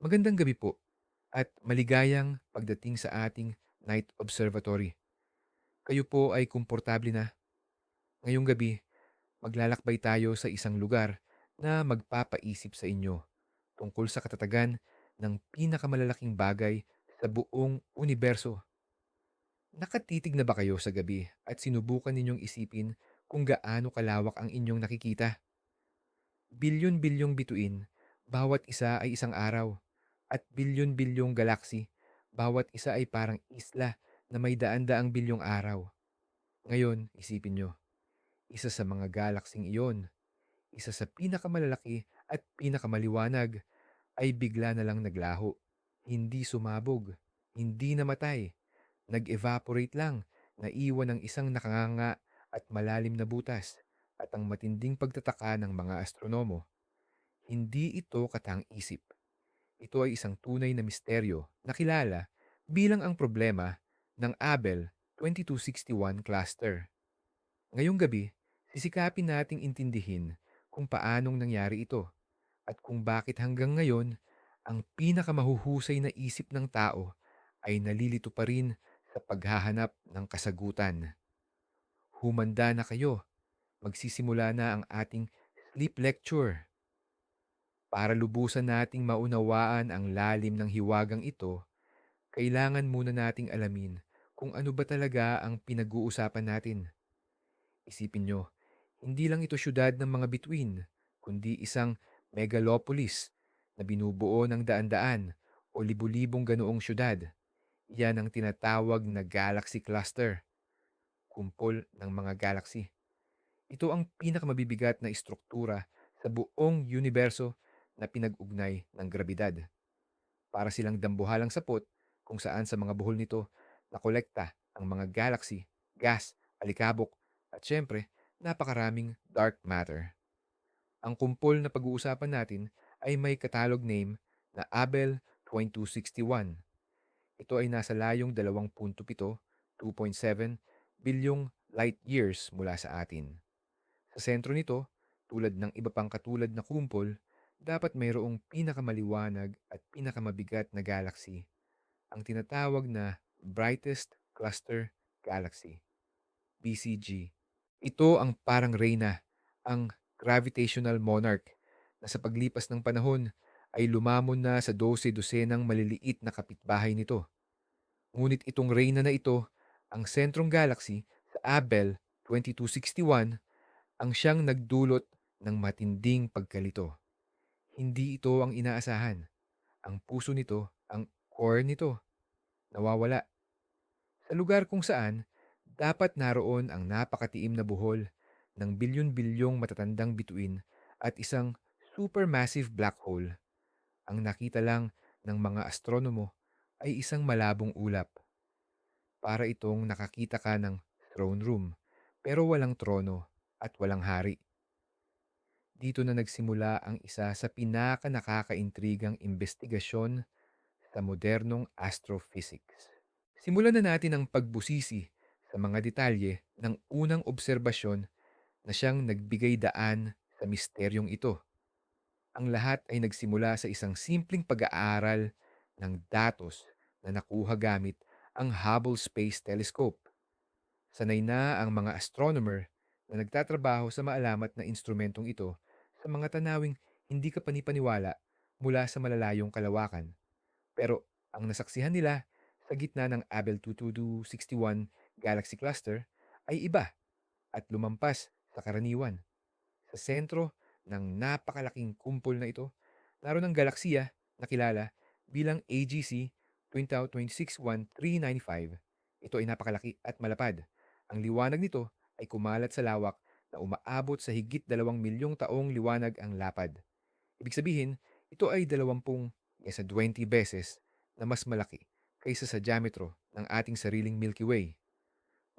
Magandang gabi po at maligayang pagdating sa ating night observatory. Kayo po ay komportable na. Ngayong gabi, maglalakbay tayo sa isang lugar na magpapaisip sa inyo tungkol sa katatagan ng pinakamalalaking bagay sa buong universo. Nakatitig na ba kayo sa gabi at sinubukan ninyong isipin kung gaano kalawak ang inyong nakikita? Bilyon-bilyong bituin, bawat isa ay isang araw. At bilyon-bilyong galaksi, bawat isa ay parang isla na may daan-daang bilyong araw. Ngayon, isipin nyo, isa sa mga galaksing iyon, isa sa pinakamalalaki at pinakamaliwanag, ay bigla na lang naglaho. Hindi sumabog, hindi namatay, nag-evaporate lang, naiwan ng isang nakanganga at malalim na butas. At ang matinding pagtataka ng mga astronomo, hindi ito katang-isip. Ito ay isang tunay na misteryo na kilala bilang ang problema ng Abel 2261 cluster. Ngayong gabi, sisikapin nating intindihin kung paanong nangyari ito at kung bakit hanggang ngayon ang pinakamahuhusay na isip ng tao ay nalilito pa rin sa paghahanap ng kasagutan. Humanda na kayo, magsisimula na ang ating sleep lecture. Para lubusan nating maunawaan ang lalim ng hiwagang ito, kailangan muna nating alamin kung ano ba talaga ang pinag-uusapan natin. Isipin nyo, hindi lang ito syudad ng mga bituin, kundi isang megalopolis na binubuo ng daan-daan o libu-libong ganoong syudad. Yan ang tinatawag na galaxy cluster, kumpol ng mga galaxy. Ito ang pinakamabibigat na istruktura sa buong universo na pinag-ugnay ng grabidad. Para silang dambuhalang sapot kung saan sa mga buhol nito nakolekta ang mga galaxy, gas, alikabok, at syempre, napakaraming dark matter. Ang kumpol na pag-uusapan natin ay may catalog name na Abel 2261. Ito ay nasa layong 2.7, 2.7 bilyong light years mula sa atin. Sa sentro nito, tulad ng iba pang katulad na kumpol, dapat mayroong pinakamaliwanag at pinakamabigat na galaxy, ang tinatawag na Brightest Cluster Galaxy, BCG. Ito ang parang reyna, ang gravitational monarch, na sa paglipas ng panahon ay lumamon na sa 12 dosenang maliliit na kapitbahay nito. Ngunit itong reyna na ito, ang sentrong galaxy sa Abel 2261, ang siyang nagdulot ng matinding pagkalito. Hindi ito ang inaasahan. Ang puso nito, ang core nito, nawawala. Sa lugar kung saan, dapat naroon ang napakatiim na buhol ng bilyon-bilyong matatandang bituin at isang supermassive black hole. Ang nakita lang ng mga astronomo ay isang malabong ulap. Para itong nakakita ka ng throne room, pero walang trono at walang hari. Dito na nagsimula ang isa sa pinaka-nakakaintrigang investigasyon sa modernong astrophysics. Simulan na natin ang pagbusisi sa mga detalye ng unang obserbasyon na siyang nagbigay daan sa misteryong ito. Ang lahat ay nagsimula sa isang simpleng pag-aaral ng datos na nakuha gamit ang Hubble Space Telescope. Sanay na ang mga astronomer na nagtatrabaho sa maalamat na instrumentong ito sa mga tanawing hindi ka panipaniwala mula sa malalayong kalawakan. Pero ang nasaksihan nila sa gitna ng Abel 2261 galaxy cluster ay iba at lumampas sa karaniwan. Sa sentro ng napakalaking kumpol na ito, naroon ang galaksiya na kilala bilang AGC 2626395. Ito ay napakalaki at malapad. Ang liwanag nito ay kumalat sa lawak na umaabot sa higit 2 milyong taong liwanag ang lapad. Ibig sabihin, ito ay 20 beses na mas malaki kaysa sa diametro ng ating sariling Milky Way.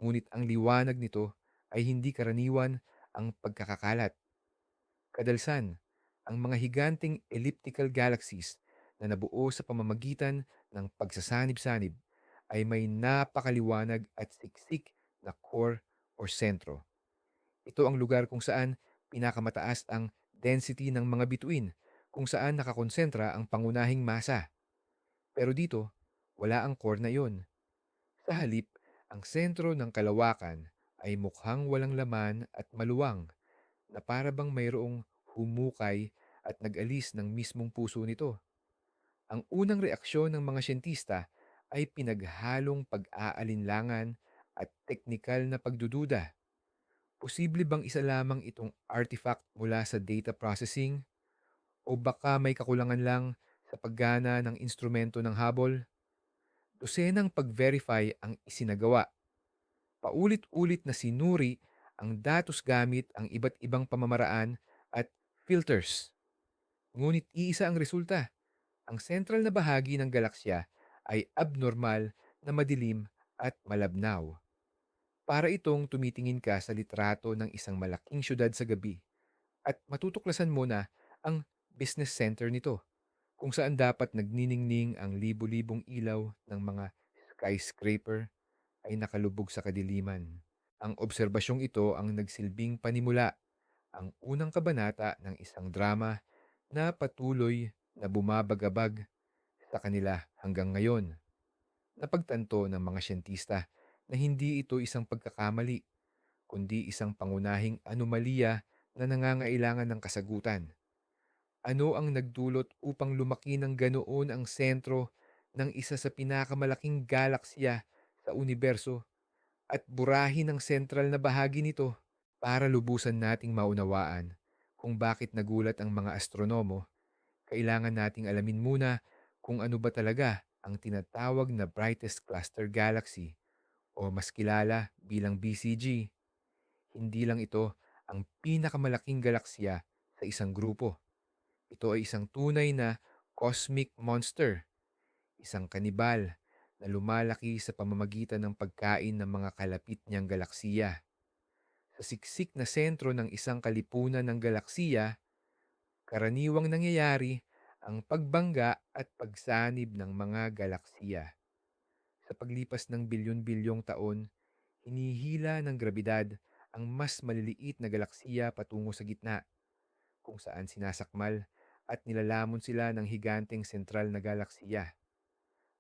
Ngunit ang liwanag nito ay hindi karaniwan ang pagkakakalat. Kadalsan, ang mga higanting elliptical galaxies na nabuo sa pamamagitan ng pagsasanib-sanib ay may napakaliwanag at siksik na core or sentro. Ito ang lugar kung saan pinakamataas ang density ng mga bituin, kung saan nakakonsentra ang pangunahing masa. Pero dito, wala ang core na iyon. Sa halip, ang sentro ng kalawakan ay mukhang walang laman at maluwang na para bang mayroong humukay at nag-alis ng mismong puso nito. Ang unang reaksyon ng mga siyentista ay pinaghalong pag-aalinlangan at teknikal na pagdududa. Posible bang isa lamang itong artifact mula sa data processing o baka may kakulangan lang sa paggana ng instrumento ng Hubble? Dosenang pag-verify ang isinagawa. Paulit-ulit na sinuri ang datos gamit ang iba't ibang pamamaraan at filters. Ngunit iisa ang resulta. Ang sentral na bahagi ng galaksya ay abnormal na madilim at malabnaw. Para itong tumitingin ka sa litrato ng isang malaking syudad sa gabi at matutuklasan mo na ang business center nito kung saan dapat nagniningning ang libu-libong ilaw ng mga skyscraper ay nakalubog sa kadiliman. Ang obserbasyong ito ang nagsilbing panimula, ang unang kabanata ng isang drama na patuloy na bumabagabag sa kanila hanggang ngayon. Napagtanto ng mga siyentista na hindi ito isang pagkakamali, kundi isang pangunahing anomalya na nangangailangan ng kasagutan. Ano ang nagdulot upang lumaki ng ganoon ang sentro ng isa sa pinakamalaking galaksya sa universo at burahin ang sentral na bahagi nito? Para lubusan nating maunawaan kung bakit nagulat ang mga astronomo, kailangan nating alamin muna kung ano ba talaga ang tinatawag na brightest cluster galaxy o mas kilala bilang BCG. Hindi lang ito ang pinakamalaking galaksya sa isang grupo. Ito ay isang tunay na cosmic monster, isang kanibal na lumalaki sa pamamagitan ng pagkain ng mga kalapit niyang galaksiya. Sa siksik na sentro ng isang kalipunan ng galaksiya, karaniwang nangyayari ang pagbangga at pagsanib ng mga galaksiya. Sa paglipas ng bilyon-bilyong taon, hinihila ng grabidad ang mas maliliit na galaksiya patungo sa gitna, kung saan sinasakmal at nilalamon sila ng higanteng sentral na galaksiya.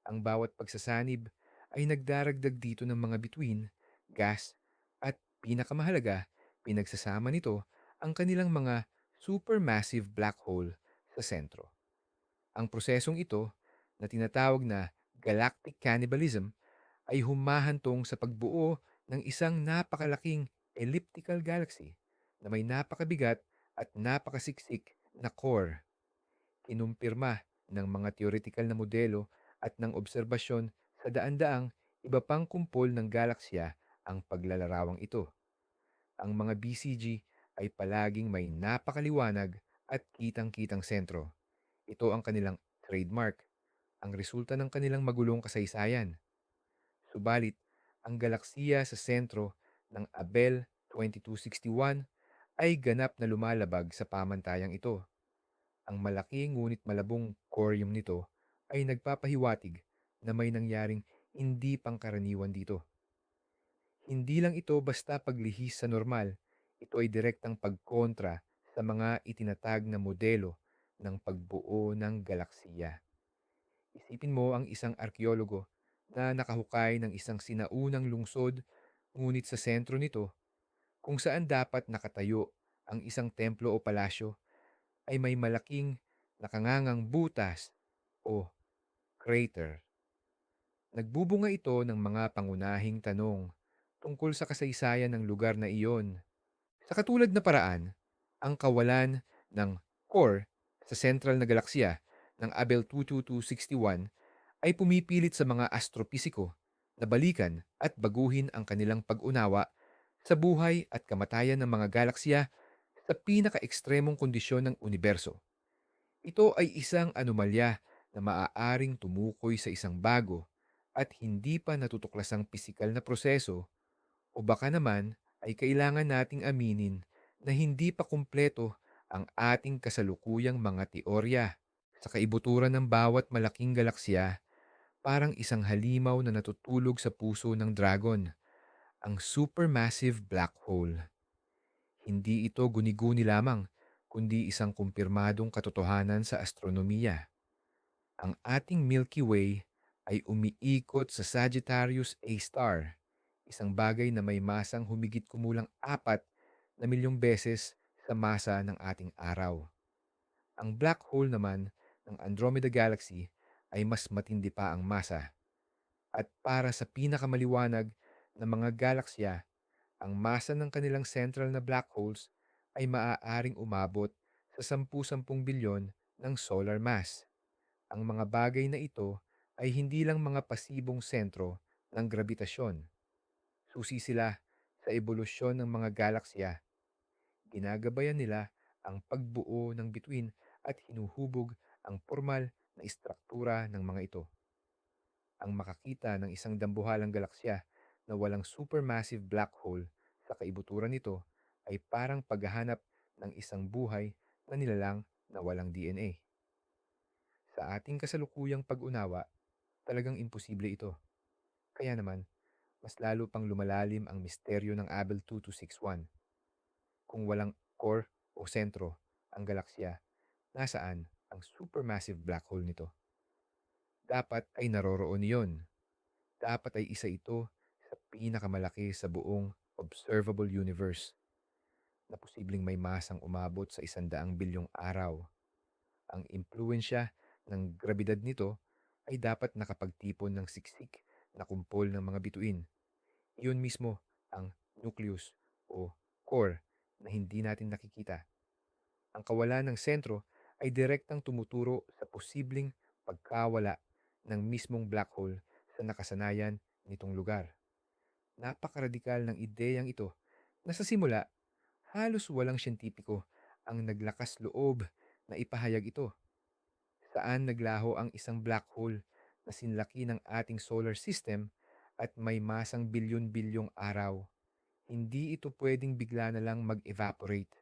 Ang bawat pagsasanib ay nagdaragdag dito ng mga bituin, gas, at pinakamahalaga, pinagsasama nito ang kanilang mga supermassive black hole sa sentro. Ang prosesong ito, na tinatawag na galactic cannibalism, ay humahantong sa pagbuo ng isang napakalaking elliptical galaxy na may napakabigat at napakasiksik na core. Kinumpirma ng mga theoretical na modelo at ng obserbasyon sa daan-daang iba pang kumpol ng galaksya ang paglalarawang ito. Ang mga BCG ay palaging may napakaliwanag at kitang-kitang sentro. Ito ang kanilang trademark, ang resulta ng kanilang magulong kasaysayan. Subalit, ang galaksiya sa sentro ng Abell 2261 ay ganap na lumalabag sa pamantayang ito. Ang malaki ngunit malabong corium nito ay nagpapahiwatig na may nangyaring hindi pangkaraniwan dito. Hindi lang ito basta paglihis sa normal, ito ay direktang pagkontra sa mga itinatag na modelo ng pagbuo ng galaksiya. Isipin mo ang isang arkeologo na nakahukay ng isang sinaunang lungsod ngunit sa sentro nito, kung saan dapat nakatayo ang isang templo o palasyo, ay may malaking nakangangang butas o crater. Nagbubunga ito ng mga pangunahing tanong tungkol sa kasaysayan ng lugar na iyon. Sa katulad na paraan, ang kawalan ng core sa sentral na galaksya ng Abell 22261 ay pumipilit sa mga astropisiko na balikan at baguhin ang kanilang pag-unawa sa buhay at kamatayan ng mga galaksya sa pinaka-ekstremong kondisyon ng universo. Ito ay isang anomalya na maaaring tumukoy sa isang bago at hindi pa natutuklasang pisikal na proseso, o baka naman ay kailangan nating aminin na hindi pa kumpleto ang ating kasalukuyang mga teorya. Sa kaibuturan ng bawat malaking galaksya, parang isang halimaw na natutulog sa puso ng dragon, ang supermassive black hole. Hindi ito guni-guni lamang, kundi isang kumpirmadong katotohanan sa astronomiya. Ang ating Milky Way ay umiikot sa Sagittarius A star, isang bagay na may masang humigit kumulang 4 na milyong beses sa masa ng ating araw. Ang black hole naman ng Andromeda Galaxy ay mas matindi pa ang masa at para sa pinakamaliwanag na mga galaksya, ang masa ng kanilang central na black holes ay maaaring umabot sa 10-10 bilyon ng solar mass. Ang mga bagay na ito ay hindi lang mga pasibong sentro ng grabitasyon. Susi sila sa ebolusyon ng mga galaksya. Ginagabayan nila ang pagbuo ng bituin at hinuhubog ang formal na istruktura ng mga ito. Ang makakita ng isang dambuhalang galaksya na walang supermassive black hole sa kaibuturan nito ay parang paghahanap ng isang buhay na nilalang na walang DNA. Sa ating kasalukuyang pag-unawa, talagang imposible ito. Kaya naman, mas lalo pang lumalalim ang misteryo ng Abel 2261. Kung walang core o sentro ang galaksya, nasaan ang supermassive black hole nito? Dapat ay naroroon iyon. Dapat ay isa ito sa pinakamalaki sa buong observable universe na posibleng may masang umabot sa 100 bilyong araw. Ang impluensya ng grabidad nito ay dapat nakapagtipon ng siksik na kumpol ng mga bituin. Iyon mismo ang nucleus o core na hindi natin nakikita. Ang kawalan ng sentro ay direktang tumuturo sa posibleng pagkawala ng mismong black hole sa nakasanayan nitong lugar. Napakaradikal ng ideyang ito na sa simula, halos walang siyentipiko ang naglakas loob na ipahayag ito. Saan naglaho ang isang black hole na sinlaki ng ating solar system at may masang bilyon-bilyong araw. Hindi ito pwedeng bigla na lang mag-evaporate.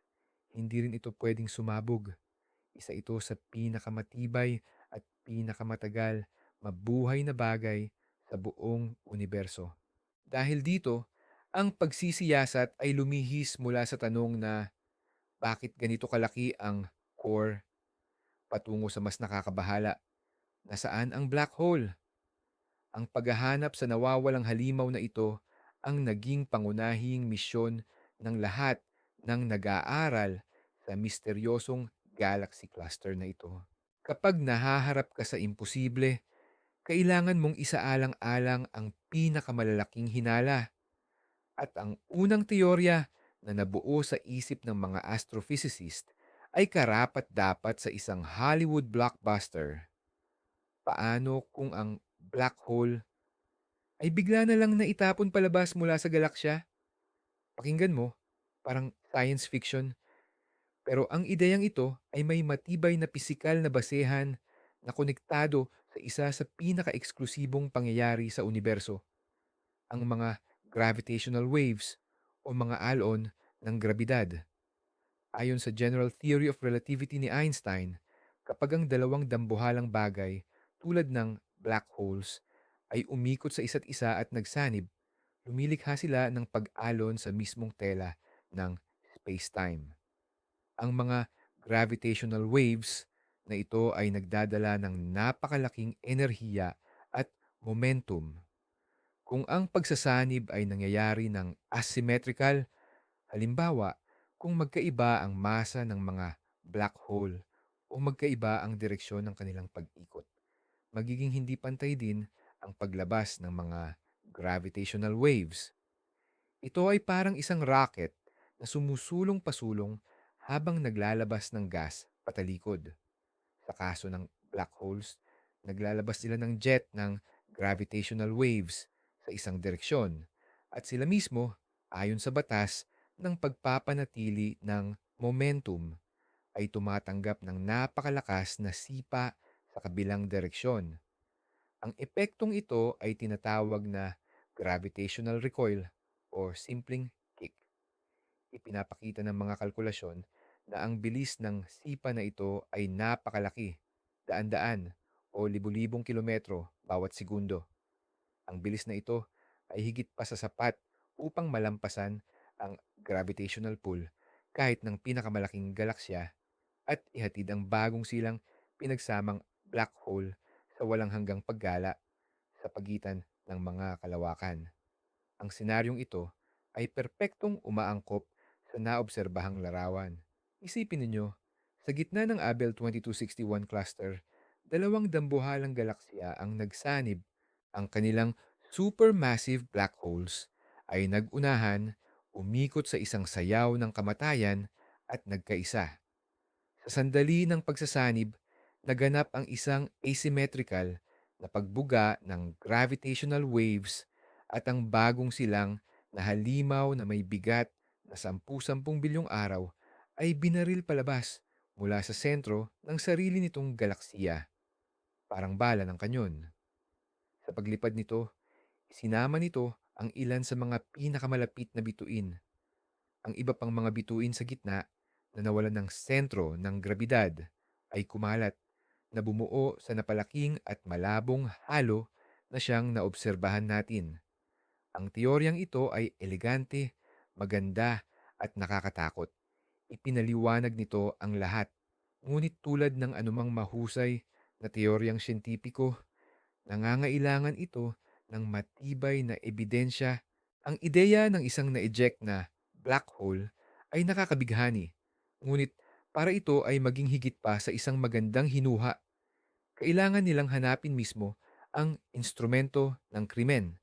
Hindi rin ito pwedeng sumabog. Isa ito sa pinakamatibay at pinakamatagal mabuhay na bagay sa buong universo. Dahil dito, ang pagsisiyasat ay lumihis mula sa tanong na bakit ganito kalaki ang core patungo sa mas nakakabahala na saan ang black hole. Ang paghahanap sa nawawalang halimaw na ito ang naging pangunahing misyon ng lahat ng nag-aaral sa misteryosong galaxy cluster na ito. Kapag nahaharap ka sa imposible, kailangan mong isaalang-alang ang pinakamalalaking hinala at ang unang teorya na nabuo sa isip ng mga astrophysicist ay karapat-dapat sa isang Hollywood blockbuster. Paano kung ang black hole ay bigla na lang naitapon palabas mula sa galaksya? Pakinggan mo, parang science fiction. Pero ang ideyang ito ay may matibay na pisikal na basehan na konektado sa isa sa pinaka-eksklusibong pangyayari sa universo, ang mga gravitational waves o mga alon ng grabidad. Ayon sa General Theory of Relativity ni Einstein, kapag ang dalawang dambuhalang bagay tulad ng black holes ay umikot sa isa't isa at nagsanib, lumilikha sila ng pag-alon sa mismong tela ng space-time. Ang mga gravitational waves na ito ay nagdadala ng napakalaking enerhiya at momentum. Kung ang pagsasanib ay nangyayari ng asymmetrical, halimbawa, kung magkaiba ang masa ng mga black hole o magkaiba ang direksyon ng kanilang pag-ikot, magiging hindi pantay din ang paglabas ng mga gravitational waves. Ito ay parang isang rocket na sumusulong pasulong habang naglalabas ng gas patalikod. Sa kaso ng black holes, naglalabas sila ng jet ng gravitational waves sa isang direksyon at sila mismo, ayon sa batas ng pagpapanatili ng momentum, ay tumatanggap ng napakalakas na sipa sa kabilang direksyon. Ang epektong ito ay tinatawag na gravitational recoil o simpleng kick. Ipinapakita ng mga kalkulasyon na ang bilis ng sipa na ito ay napakalaki, daan-daan o libu-libong kilometro bawat segundo. Ang bilis na ito ay higit pa sa sapat upang malampasan ang gravitational pull kahit ng pinakamalaking galaksya at ihatid ang bagong silang pinagsamang black hole sa walang hanggang paggala sa pagitan ng mga kalawakan. Ang senaryong ito ay perpektong umaangkop sa naobserbahang larawan. Isipin ninyo, sa gitna ng Abell 2261 cluster, dalawang dambuhalang galaksya ang nagsanib. Ang kanilang supermassive black holes ay nag-unahan, umikot sa isang sayaw ng kamatayan at nagkaisa. Sa sandali ng pagsasanib, naganap ang isang asymmetrical na pagbuga ng gravitational waves at ang bagong silang na halimaw na may bigat na 10-10 bilyong araw ay binaril palabas mula sa sentro ng sarili nitong galaksiya, parang bala ng kanyon. Sa paglipad nito, sinama nito ang ilan sa mga pinakamalapit na bituin. Ang iba pang mga bituin sa gitna na nawalan ng sentro ng grabidad ay kumalat na bumuo sa napalaking at malabong halo na siyang naobserbahan natin. Ang teoryang ito ay elegante, maganda at nakakatakot. Ipinaliwanag nito ang lahat. Ngunit tulad ng anumang mahusay na teoryang siyentipiko, nangangailangan ito ng matibay na ebidensya. Ang ideya ng isang na-eject na black hole ay nakakabighani. Ngunit para ito ay maging higit pa sa isang magandang hinuha, kailangan nilang hanapin mismo ang instrumento ng krimen,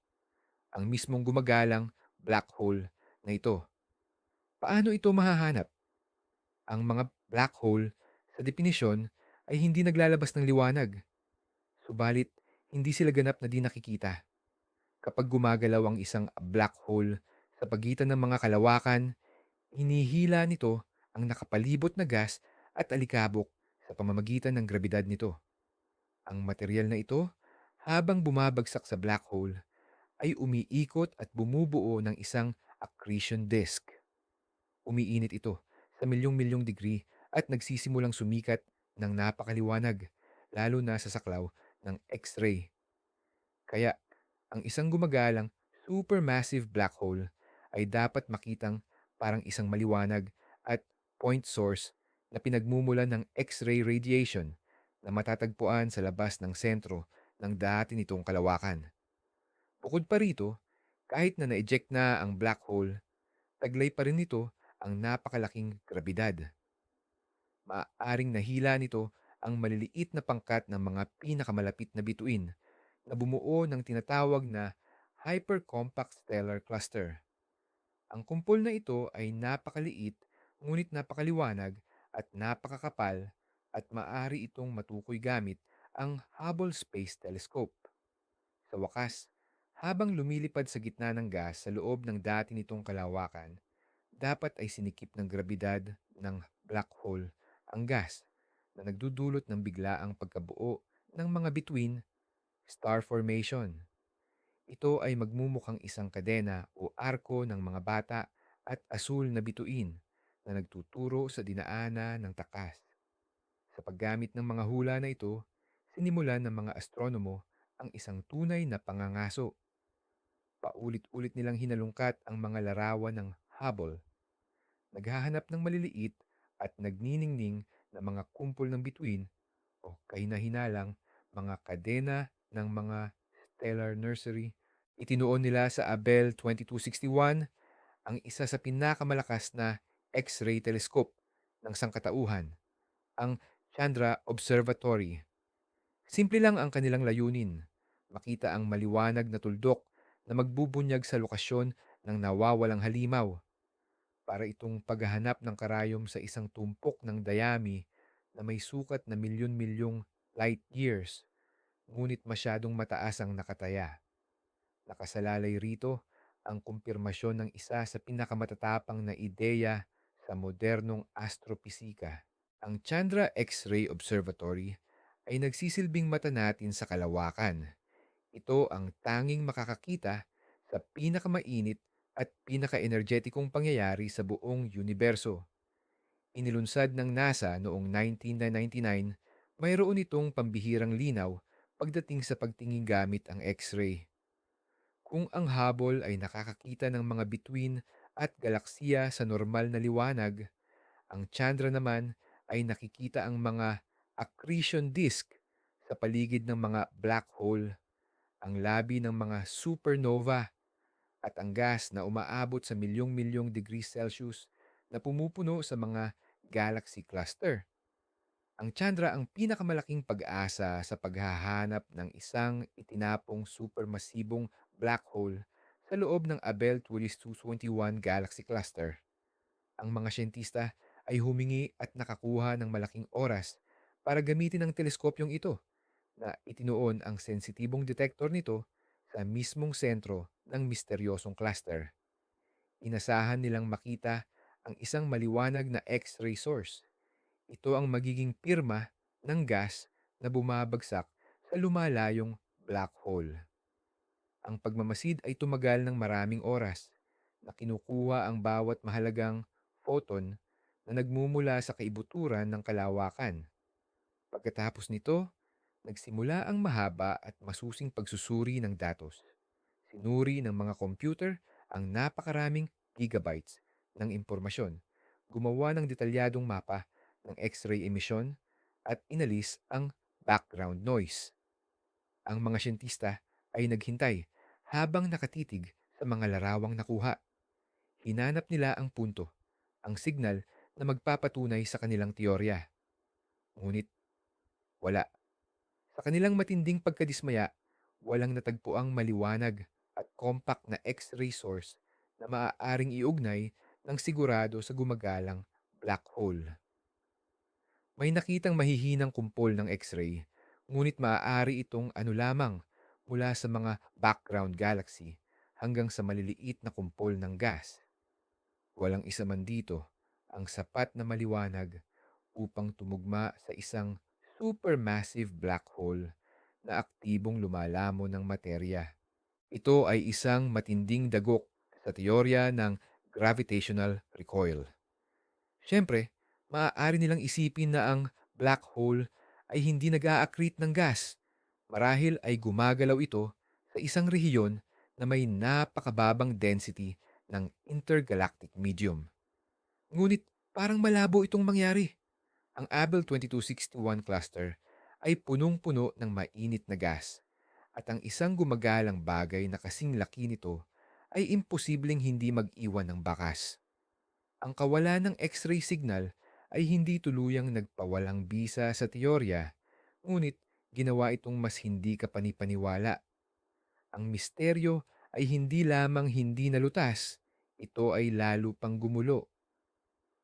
ang mismong gumagalang black hole na ito. Paano ito mahahanap? Ang mga black hole, sa definisyon, ay hindi naglalabas ng liwanag. Subalit, hindi sila ganap na di nakikita. Kapag gumagalaw ang isang black hole sa pagitan ng mga kalawakan, hinihila nito ang nakapalibot na gas at alikabok sa pamamagitan ng grabidad nito. Ang materyal na ito, habang bumabagsak sa black hole, ay umiikot at bumubuo ng isang accretion disk. Umiinit ito sa milyong-milyong degree at nagsisimulang sumikat ng napakaliwanag, lalo na sa saklaw ng X-ray. Kaya, ang isang gumagalang supermassive black hole ay dapat makitang parang isang maliwanag at point source na pinagmumulan ng X-ray radiation na matatagpuan sa labas ng sentro ng dati nitong kalawakan. Bukod pa rito, kahit na na-eject na ang black hole, taglay pa rin nito ang napakalaking grabidad. Maaaring nahila nito ang maliliit na pangkat ng mga pinakamalapit na bituin na bumuo ng tinatawag na hypercompact stellar cluster. Ang kumpol na ito ay napakaliit, ngunit napakaliwanag at napakakapal, at maaari itong matukoy gamit ang Hubble Space Telescope. Sa wakas, habang lumilipad sa gitna ng gas sa loob ng dati nitong kalawakan, dapat ay sinikip ng grabidad ng black hole ang gas na nagdudulot ng biglaang pagkabuo ng mga bituin, star formation. Ito ay magmumukhang isang kadena o arko ng mga bata at asul na bituin na nagtuturo sa dinaanan ng takas. Sa paggamit ng mga hula na ito, sinimulan ng mga astronomo ang isang tunay na pangangaso. Paulit-ulit nilang hinalungkat ang mga larawan ng Hubble, naghahanap ng maliliit at nagniningning na mga kumpol ng bituin o kahina-hinalang mga kadena ng mga stellar nursery. Itinuon nila sa Abell 2261 ang isa sa pinakamalakas na X-ray telescope ng sangkatauhan, ang Chandra Observatory. Simple lang ang kanilang layunin, makita ang maliwanag na tuldok na magbubunyag sa lokasyon ng nawawalang halimaw, para itong paghahanap ng karayom sa isang tumpok ng dayami na may sukat na milyon-milyong light years, ngunit masyadong mataas ang nakataya. Nakasalalay rito ang kumpirmasyon ng isa sa pinakamatatapang na ideya sa modernong astropisika. Ang Chandra X-ray Observatory ay nagsisilbing mata natin sa kalawakan. Ito ang tanging makakakita sa pinakamainit at pinaka-energetikong pangyayari sa buong universo. Inilunsad ng NASA noong 1999, mayroon itong pambihirang linaw pagdating sa pagtingin gamit ang X-ray. Kung ang Hubble ay nakakakita ng mga bituin at galaksiya sa normal na liwanag, ang Chandra naman ay nakikita ang mga accretion disk sa paligid ng mga black hole, ang labi ng mga supernova at ang gas na umaabot sa milyong-milyong degrees Celsius na pumupuno sa mga galaxy cluster. Ang Chandra ang pinakamalaking pag-asa sa paghahanap ng isang itinapong supermasibong black hole sa loob ng Abell 2221 Galaxy Cluster. Ang mga siyentista ay humingi at nakakuha ng malaking oras para gamitin ang teleskopyong ito na itinuon ang sensitibong detektor nito sa mismong sentro ng misteryosong cluster. Inasahan nilang makita ang isang maliwanag na X-ray source. Ito ang magiging pirma ng gas na bumabagsak sa lumalayong black hole. Ang pagmamasid ay tumagal ng maraming oras na kinukuha ang bawat mahalagang photon na nagmumula sa kaibuturan ng kalawakan. Pagkatapos nito, nagsimula ang mahaba at masusing pagsusuri ng datos. Sinuri ng mga computer ang napakaraming gigabytes ng impormasyon, gumawa ng detalyadong mapa ng X-ray emission at inalis ang background noise. Ang mga siyentista ay naghintay habang nakatitig sa mga larawang nakuha. Hinanap nila ang punto, ang signal na magpapatunay sa kanilang teorya. Ngunit wala. Sa kanilang matinding pagkadismaya, walang natagpuang maliwanag at compact na X-ray source na maaaring iugnay ng sigurado sa gumagalang black hole. May nakitang mahihinang kumpol ng X-ray, ngunit maaari itong ano lamang mula sa mga background galaxy hanggang sa maliliit na kumpol ng gas. Walang isa man dito ang sapat na maliwanag upang tumugma sa isang supermassive black hole na aktibong lumalamon ng materya. Ito ay isang matinding dagok sa teorya ng gravitational recoil. Siyempre, maaari nilang isipin na ang black hole ay hindi nag-a-accrete ng gas. Marahil ay gumagalaw ito sa isang rehiyon na may napakababang density ng intergalactic medium. Ngunit parang malabo itong mangyari. Ang Abell 2261 cluster ay punong-puno ng mainit na gas at ang isang gumagalang bagay na kasing laki nito ay imposibleng hindi mag-iwan ng bakas. Ang kawalan ng X-ray signal ay hindi tuluyang nagpawalang bisa sa teorya, ngunit ginawa itong mas hindi kapanipaniwala. Ang misteryo ay hindi lamang hindi nalutas, ito ay lalo pang gumulo.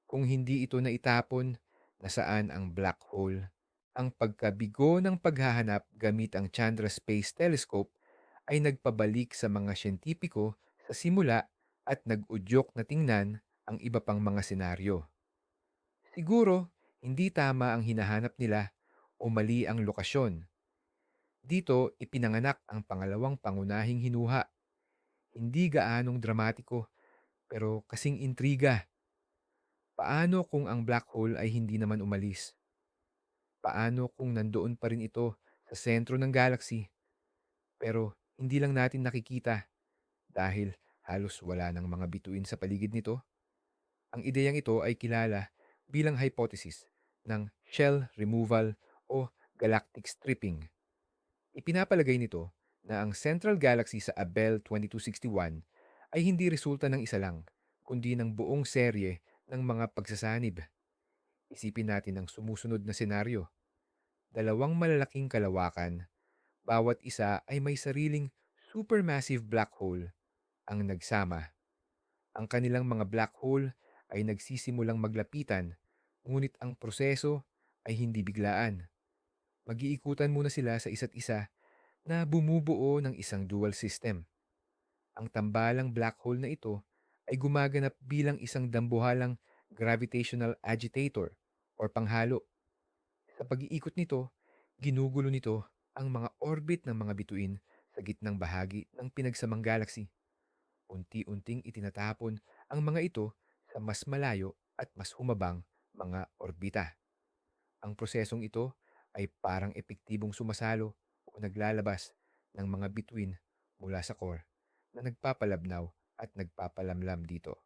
Kung hindi ito naitapon, nasaan ang black hole? Ang pagkabigo ng paghahanap gamit ang Chandra Space Telescope ay nagpabalik sa mga siyentipiko sa simula at nag-udyok na tingnan ang iba pang mga senaryo. Siguro, hindi tama ang hinahanap nila o mali ang lokasyon. Dito ipinanganak ang pangalawang pangunahing hinuha. Hindi gaanong dramatiko pero kasing intriga. Paano kung ang black hole ay hindi naman umalis? Paano kung nandoon pa rin ito sa sentro ng galaxy pero hindi lang natin nakikita dahil halos wala ng mga bituin sa paligid nito? Ang ideyang ito ay kilala bilang hypothesis ng shell removal o galactic stripping. Ipinapalagay nito na ang central galaxy sa Abell 2261 ay hindi resulta ng isa lang, kundi ng buong serye ng mga pagsasanib. Isipin natin ang sumusunod na senaryo. Dalawang malalaking kalawakan, bawat isa ay may sariling supermassive black hole ang nagsama. Ang kanilang mga black hole ay nagsisimulang maglapitan, ngunit ang proseso ay hindi biglaan. Mag-iikutan muna sila sa isa't isa na bumubuo ng isang dual system. Ang tambalang black hole na ito ay gumaganap bilang isang dambuhalang gravitational agitator or panghalo. Sa pag-iikot nito, ginugulo nito ang mga orbit ng mga bituin sa gitnang bahagi ng pinagsamang galaxy. Unti-unting itinatapon ang mga ito sa mas malayo at mas humabang mga orbita. Ang prosesong ito ay parang epektibong sumasalo o naglalabas ng mga bituin mula sa core na nagpapalabnaw at nagpapalamlam dito.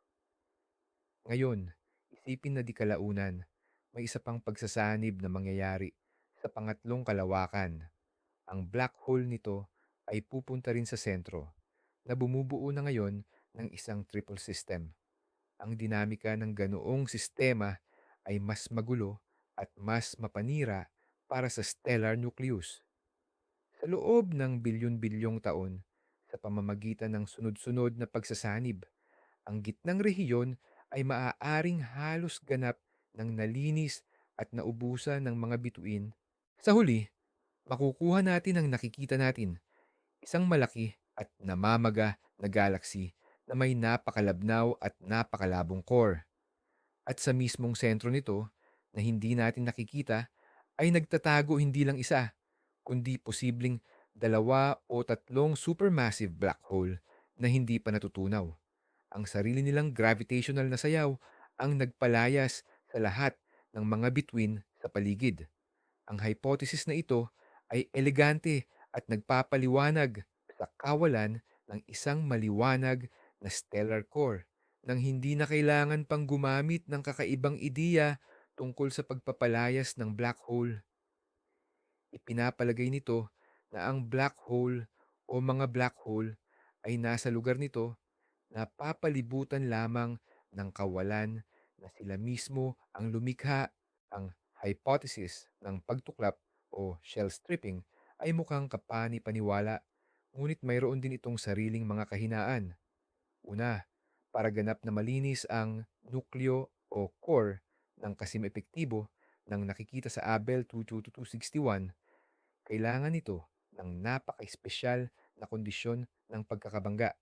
Ngayon, isipin na di kalaunan, may isa pang pagsasanib na mangyayari sa pangatlong kalawakan. Ang black hole nito ay pupunta rin sa sentro na bumubuo na ngayon ng isang triple system. Ang dinamika ng ganoong sistema ay mas magulo at mas mapanira para sa stellar nucleus. Sa loob ng bilyon-bilyong taon, sa pamamagitan ng sunod-sunod na pagsasanib, ang gitnang rehiyon ay maaaring halos ganap ng nalinis at naubusan ng mga bituin. Sa huli, makukuha natin ang nakikita natin, isang malaki at namamaga na galaxy na may napakalabnaw at napakalabong core. At sa mismong sentro nito, na hindi natin nakikita, ay nagtatago hindi lang isa, kundi posibleng dalawa o tatlong supermassive black hole na hindi pa natutunaw. Ang sarili nilang gravitational na sayaw ang nagpalayas sa lahat ng mga bituin sa paligid. Ang hypothesis na ito ay elegante at nagpapaliwanag sa kawalan ng isang maliwanag na stellar core nang hindi na kailangan pang gumamit ng kakaibang ideya tungkol sa pagpapalayas ng black hole. Ipinapalagay nito na ang black hole o mga black hole ay nasa lugar nito na papalibutan lamang ng kawalan na sila mismo ang lumikha. Ang hypothesis ng pagtuklap o shell stripping ay mukhang kapani-paniwala, ngunit mayroon din itong sariling mga kahinaan. Una, para ganap na malinis ang nukleo o core ng kasim epektibo ng nakikita sa Abell 22261, kailangan nito ng napaka-espesyal na kondisyon ng pagkakabangga.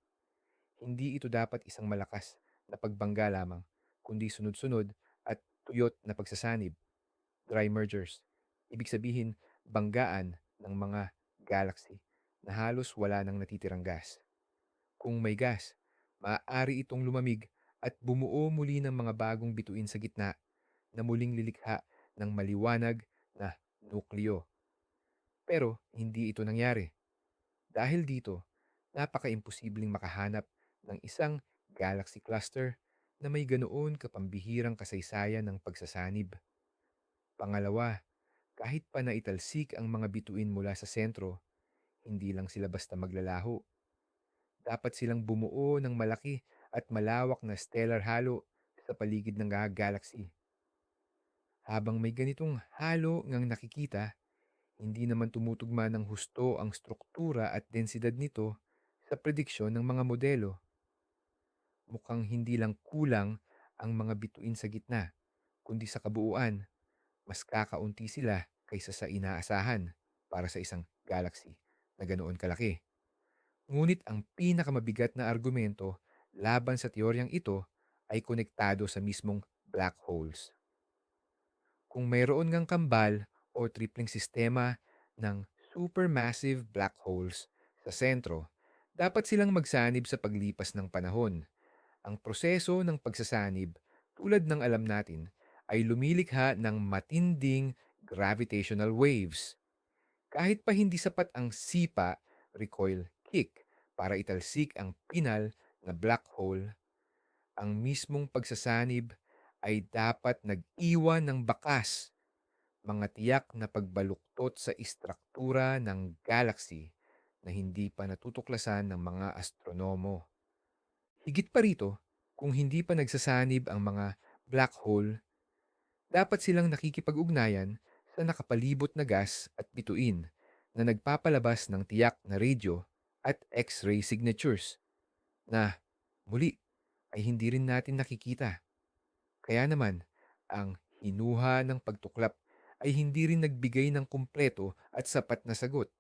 Hindi ito dapat isang malakas na pagbangga lamang, kundi sunod-sunod at tuyot na pagsasanib, dry mergers. Ibig sabihin, banggaan ng mga galaxy na halos wala nang natitirang gas. Kung may gas, maaari itong lumamig at bumuo muli ng mga bagong bituin sa gitna na muling lilikha ng maliwanag na nukleo. Pero hindi ito nangyari. Dahil dito, napaka-imposibleng makahanap ng isang galaxy cluster na may ganoon kapambihirang kasaysayan ng pagsasanib. Pangalawa, kahit pa naitalsik ang mga bituin mula sa sentro, hindi lang sila basta maglalaho. Dapat silang bumuo ng malaki at malawak na stellar halo sa paligid ng galaxy. Habang may ganitong halo ngang nakikita, hindi naman tumutugma ng husto ang struktura at densidad nito sa prediksyon ng mga modelo. Mukhang hindi lang kulang ang mga bituin sa gitna, kundi sa kabuuan, mas kakaunti sila kaysa sa inaasahan para sa isang galaxy na ganoon kalaki. Ngunit ang pinakamabigat na argumento laban sa teoryang ito ay konektado sa mismong black holes. Kung mayroon ngang kambal o tripling sistema ng supermassive black holes sa sentro, dapat silang magsanib sa paglipas ng panahon. Ang proseso ng pagsasanib, tulad ng alam natin, ay lumilikha ng matinding gravitational waves. Kahit pa hindi sapat ang sipa, recoil kick, para italsik ang pinal na black hole, ang mismong pagsasanib ay dapat nag-iwan ng bakas, mga tiyak na pagbaluktot sa istruktura ng galaxy na hindi pa natutuklasan ng mga astronomo. Higit pa rito, kung hindi pa nagsasanib ang mga black hole, dapat silang nakikipag-ugnayan sa nakapalibot na gas at bituin na nagpapalabas ng tiyak na radio at X-ray signatures na, muli, ay hindi rin natin nakikita. Kaya naman, ang hinuha ng pagtuklap ay hindi rin nagbigay ng kumpleto at sapat na sagot.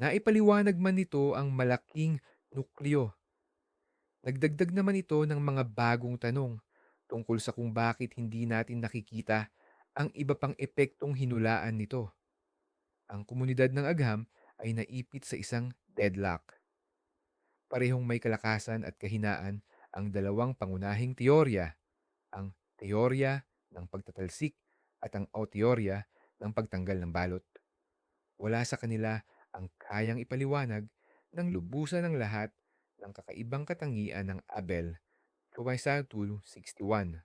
Naipaliwanag man nito ang malaking nukleo. Nagdagdag naman ito ng mga bagong tanong tungkol sa kung bakit hindi natin nakikita ang iba pang epektong hinulaan nito. Ang komunidad ng agham ay naipit sa isang deadlock. Parehong may kalakasan at kahinaan ang dalawang pangunahing teorya, ang teorya ng pagtatalsik at ang o teorya ng pagtanggal ng balot. Wala sa kanila ang kayang ipaliwanag ng lubusan ng lahat ng kakaibang katangian ng Abel Quetzalcoatl 61.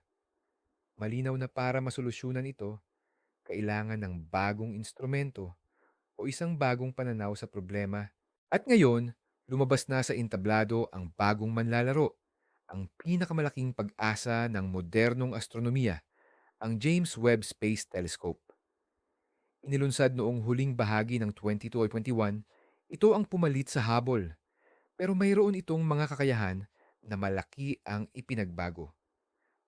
Malinaw na para masolusyonan ito, kailangan ng bagong instrumento o isang bagong pananaw sa problema. At ngayon, lumabas na sa entablado ang bagong manlalaro, ang pinakamalaking pag-asa ng modernong astronomiya, ang James Webb Space Telescope. Inilunsad noong huling bahagi ng 2021, ito ang pumalit sa Hubble. Pero mayroon itong mga kakayahan na malaki ang ipinagbago.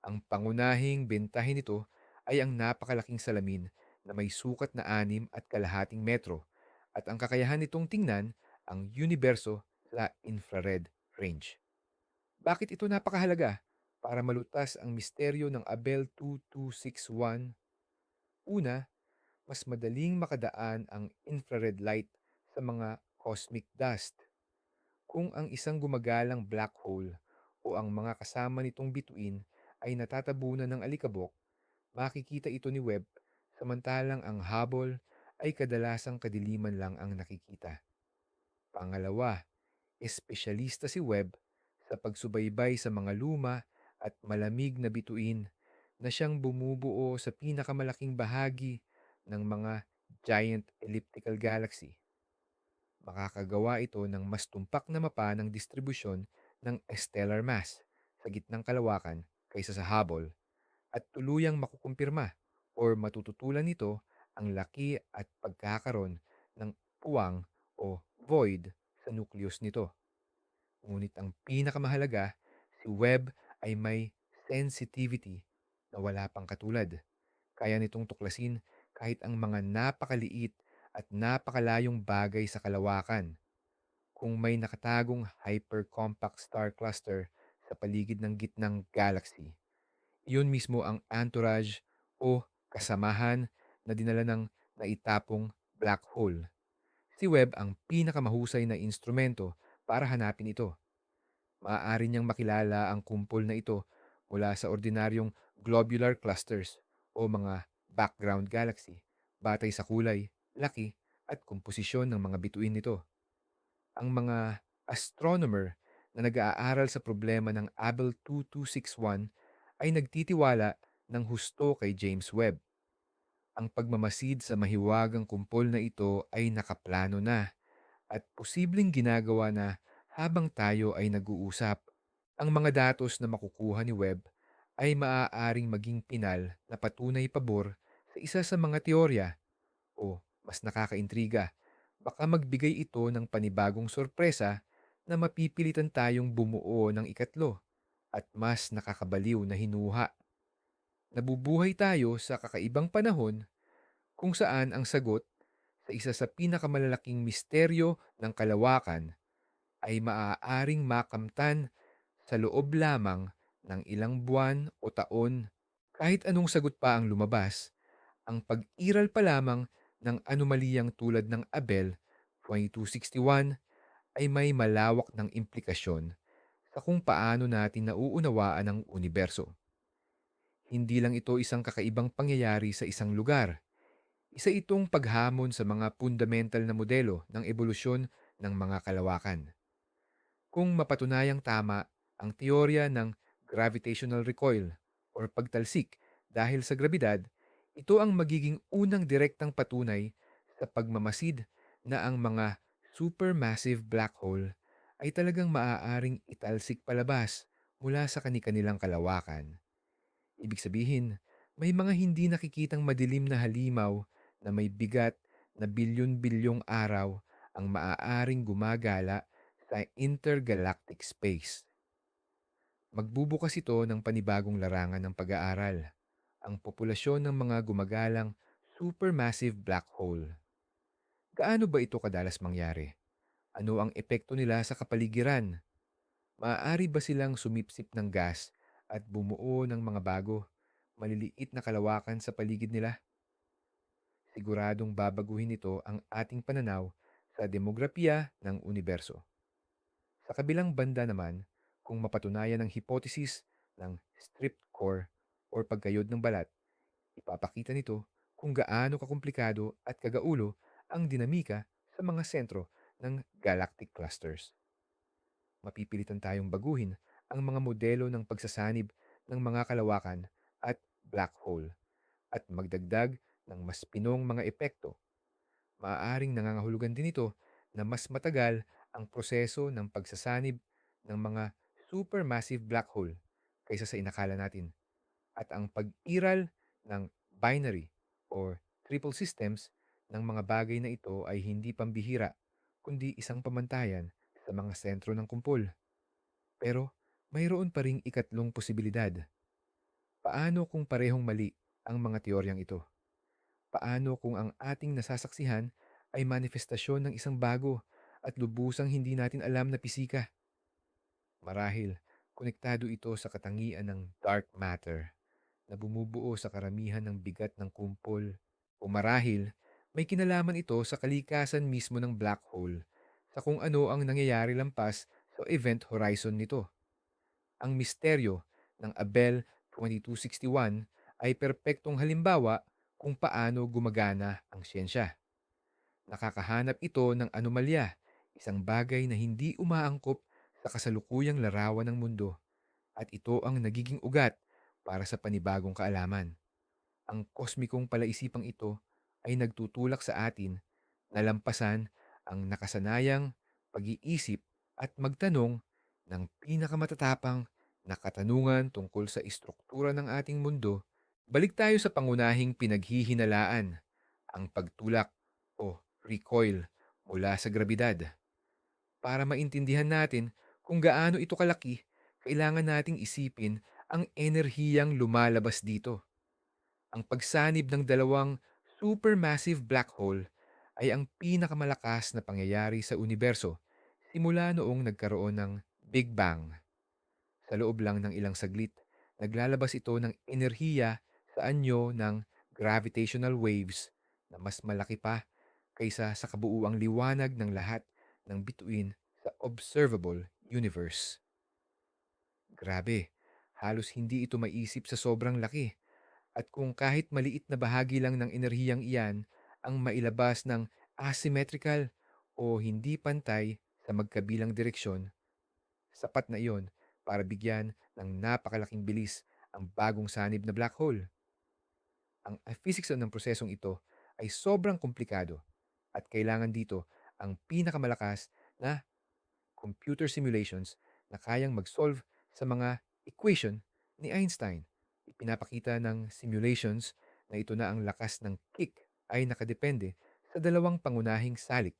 Ang pangunahing bentahin nito ay ang napakalaking salamin na may sukat na 6.5 metro at ang kakayahan nitong tingnan ang universo sa infrared range. Bakit ito napakahalaga? Para malutas ang misteryo ng Abell 2261, una, mas madaling makadaan ang infrared light sa mga cosmic dust. Kung ang isang gumagalang black hole o ang mga kasama nitong bituin ay natatabunan ng alikabok, makikita ito ni Webb, samantalang ang Hubble ay kadalasang kadiliman lang ang nakikita. Pangalawa, espesyalista si Webb sa pagsubaybay sa mga luma at malamig na bituin na siyang bumubuo sa pinakamalaking bahagi ng mga giant elliptical galaxy. Makakagawa ito ng mas tumpak na mapa ng distribusyon ng stellar mass sa gitnang kalawakan kaysa sa Hubble at tuluyang makukumpirma or matututulan nito ang laki at pagkakaroon ng puwang o void sa nucleus nito. Ngunit ang pinakamahalaga, si Webb ay may sensitivity na wala pang katulad. Kaya nitong tuklasin kahit ang mga napakaliit at napakalayong bagay sa kalawakan. Kung may nakatagong hypercompact star cluster sa paligid ng gitnang galaxy, iyon mismo ang entourage o kasamahan na dinala ng naitapong black hole. Si Webb ang pinakamahusay na instrumento para hanapin ito. Maaari niyang makilala ang kumpol na ito mula sa ordinaryong globular clusters o mga background galaxy batay sa kulay, laki at komposisyon ng mga bituin nito. Ang mga astronomer na nag-aaral sa problema ng Abell 2261 ay nagtitiwala ng husto kay James Webb. Ang pagmamasid sa mahiwagang kumpol na ito ay nakaplano na at posibleng ginagawa na habang tayo ay nag-uusap. Ang mga datos na makukuha ni Webb ay maaaring maging pinal na patunay pabor sa isa sa mga teorya o mas nakakaintriga. Baka magbigay ito ng panibagong sorpresa na mapipilitan tayong bumuo ng ikatlo at mas nakakabaliw na hinuha. Nabubuhay tayo sa kakaibang panahon kung saan ang sagot sa isa sa pinakamalalaking misteryo ng kalawakan ay maaaring makamtan sa loob lamang ng ilang buwan o taon. Kahit anong sagot pa ang lumabas, ang pag-iral pa lamang ng anomaliyang tulad ng Abell 2261 ay may malawak ng implikasyon sa kung paano natin nauunawaan ang universo. Hindi lang ito isang kakaibang pangyayari sa isang lugar. Isa itong paghamon sa mga fundamental na modelo ng ebolusyon ng mga kalawakan. Kung mapatunayang tama ang teorya ng gravitational recoil or pagtalsik dahil sa grabidad, ito ang magiging unang direktang patunay sa pagmamasid na ang mga supermassive black hole ay talagang maaaring italsik palabas mula sa kanilang kalawakan. Ibig sabihin, may mga hindi nakikitang madilim na halimaw na may bigat na bilyon-bilyong araw ang maaaring gumagala sa intergalactic space. Magbubukas ito ng panibagong larangan ng pag-aaral, ang populasyon ng mga gumagalang supermassive black hole. Gaano ba ito kadalas mangyari? Ano ang epekto nila sa kapaligiran? Maaari ba silang sumipsip ng gas at bumuo ng mga bago, maliliit na kalawakan sa paligid nila? Siguradong babaguhin ito ang ating pananaw sa demografiya ng universo. Sa kabilang banda naman, kung mapatunayan ang hypothesis ng stripped core o pagkayod ng balat, ipapakita nito kung gaano kakomplikado at kagaulo ang dinamika sa mga sentro ng galactic clusters. Mapipilitan tayong baguhin ang mga modelo ng pagsasanib ng mga kalawakan at black hole at magdagdag ng mas pinong mga epekto. Maaaring nangangahulugan din ito na mas matagal ang proseso ng pagsasanib ng mga supermassive black hole kaysa sa inakala natin. At ang pag-iral ng binary or triple systems ng mga bagay na ito ay hindi pambihira, kundi isang pamantayan sa mga sentro ng kumpol. Pero mayroon pa ring ikatlong posibilidad. Paano kung parehong mali ang mga teoryang ito? Paano kung ang ating nasasaksihan ay manifestasyon ng isang bago at lubusang hindi natin alam na pisika? Marahil, konektado ito sa katangian ng dark matter na bumubuo sa karamihan ng bigat ng kumpol. O marahil, may kinalaman ito sa kalikasan mismo ng black hole sa kung ano ang nangyayari lampas sa event horizon nito. Ang misteryo ng Abell 2261 ay perpektong halimbawa kung paano gumagana ang siyensya. Nakakahanap ito ng anomalya, isang bagay na hindi umaangkop sa kasalukuyang larawan ng mundo, at ito ang nagiging ugat para sa panibagong kaalaman. Ang kosmikong palaisipang ito ay nagtutulak sa atin na lampasan ang nakasanayang pag-iisip at magtanong ng pinakamatatapang na katanungan tungkol sa istruktura ng ating mundo. Balik tayo sa pangunahing pinaghihinalaan, ang pagtulak o recoil mula sa grabidad. Para maintindihan natin kung gaano ito kalaki, kailangan nating isipin ang enerhiyang lumalabas dito. Ang pagsanib ng dalawang supermassive black hole ay ang pinakamalakas na pangyayari sa universo simula noong nagkaroon ng Big Bang. Sa loob lang ng ilang saglit, naglalabas ito ng enerhiya sa anyo ng gravitational waves na mas malaki pa kaysa sa kabuuang liwanag ng lahat ng bituin sa observable universe. Grabe, halos hindi ito maisip sa sobrang laki. At kung kahit maliit na bahagi lang ng enerhiyang iyan ang mailabas ng asymmetrical o hindi pantay sa magkabilang direksyon, sapat na iyon para bigyan ng napakalaking bilis ang bagong sanib na black hole. Ang physics ng prosesong ito ay sobrang komplikado at kailangan dito ang pinakamalakas na computer simulations na kayang mag-solve sa mga equation ni Einstein. Ipinapakita ng simulations na ito na ang lakas ng kick ay nakadepende sa dalawang pangunahing salik,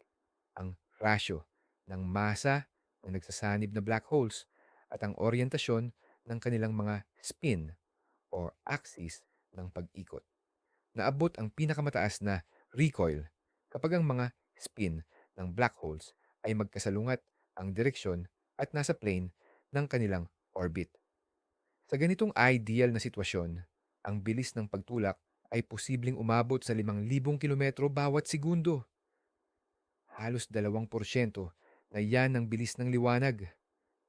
ang ratio ng masa ng nagsasanib na black holes at ang oryentasyon ng kanilang mga spin or axis ng pag-ikot. Naabot ang pinakamataas na recoil kapag ang mga spin ng black holes ay magkasalungat ang direksyon at nasa plane ng kanilang orbit. Sa ganitong ideal na sitwasyon, ang bilis ng pagtulak ay posibleng umabot sa 5,000 kilometro bawat segundo. Halos 2% na yan ang bilis ng liwanag.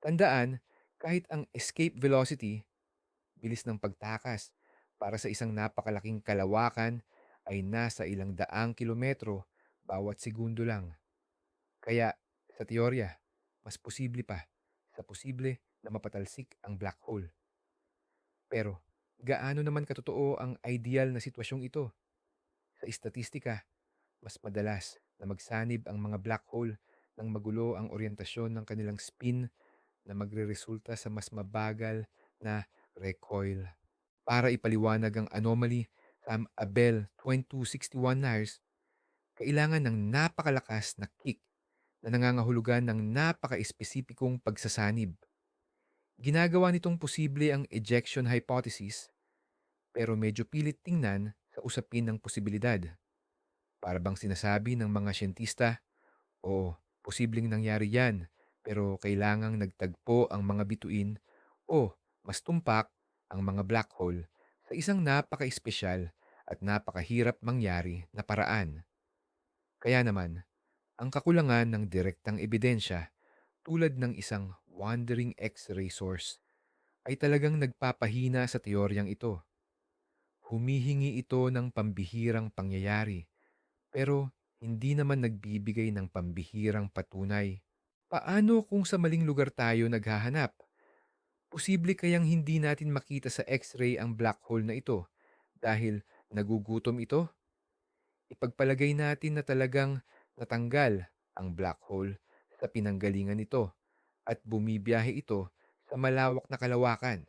Tandaan, kahit ang escape velocity, bilis ng pagtakas, para sa isang napakalaking kalawakan ay nasa 100 kilometro bawat segundo lang. Kaya, sa teorya, mas posible pa sa posible na mapatalsik ang black hole. Pero, gaano naman katotoo ang ideal na sitwasyong ito? Sa istatistika, mas madalas na magsanib ang mga black hole nang magulo ang oryentasyon ng kanilang spin na magreresulta sa mas mabagal na recoil. Para ipaliwanag ang anomaly sa Abell 2261 kailangan ng napakalakas na kick na nangangahulugan ng napaka-espesipikong pagsasanib. Ginagawa nitong posible ang ejection hypothesis, pero medyo pilit tingnan sa usapin ng posibilidad. Para bang sinasabi ng mga siyentista, o posibleng nangyari yan, pero kailangang nagtagpo ang mga bituin o mas tumpak ang mga black hole sa isang napaka-espesyal at napakahirap mangyari na paraan. Kaya naman, ang kakulangan ng direktang ebidensya tulad ng isang wandering X-ray source ay talagang nagpapahina sa teoryang ito. Humihingi ito ng pambihirang pangyayari, pero hindi naman nagbibigay ng pambihirang patunay. Paano kung sa maling lugar tayo naghahanap? Posible kayang hindi natin makita sa X-ray ang black hole na ito dahil nagugutom ito? Ipagpalagay natin na talagang natanggal ang black hole sa pinanggalingan nito at bumibiyahe ito sa malawak na kalawakan.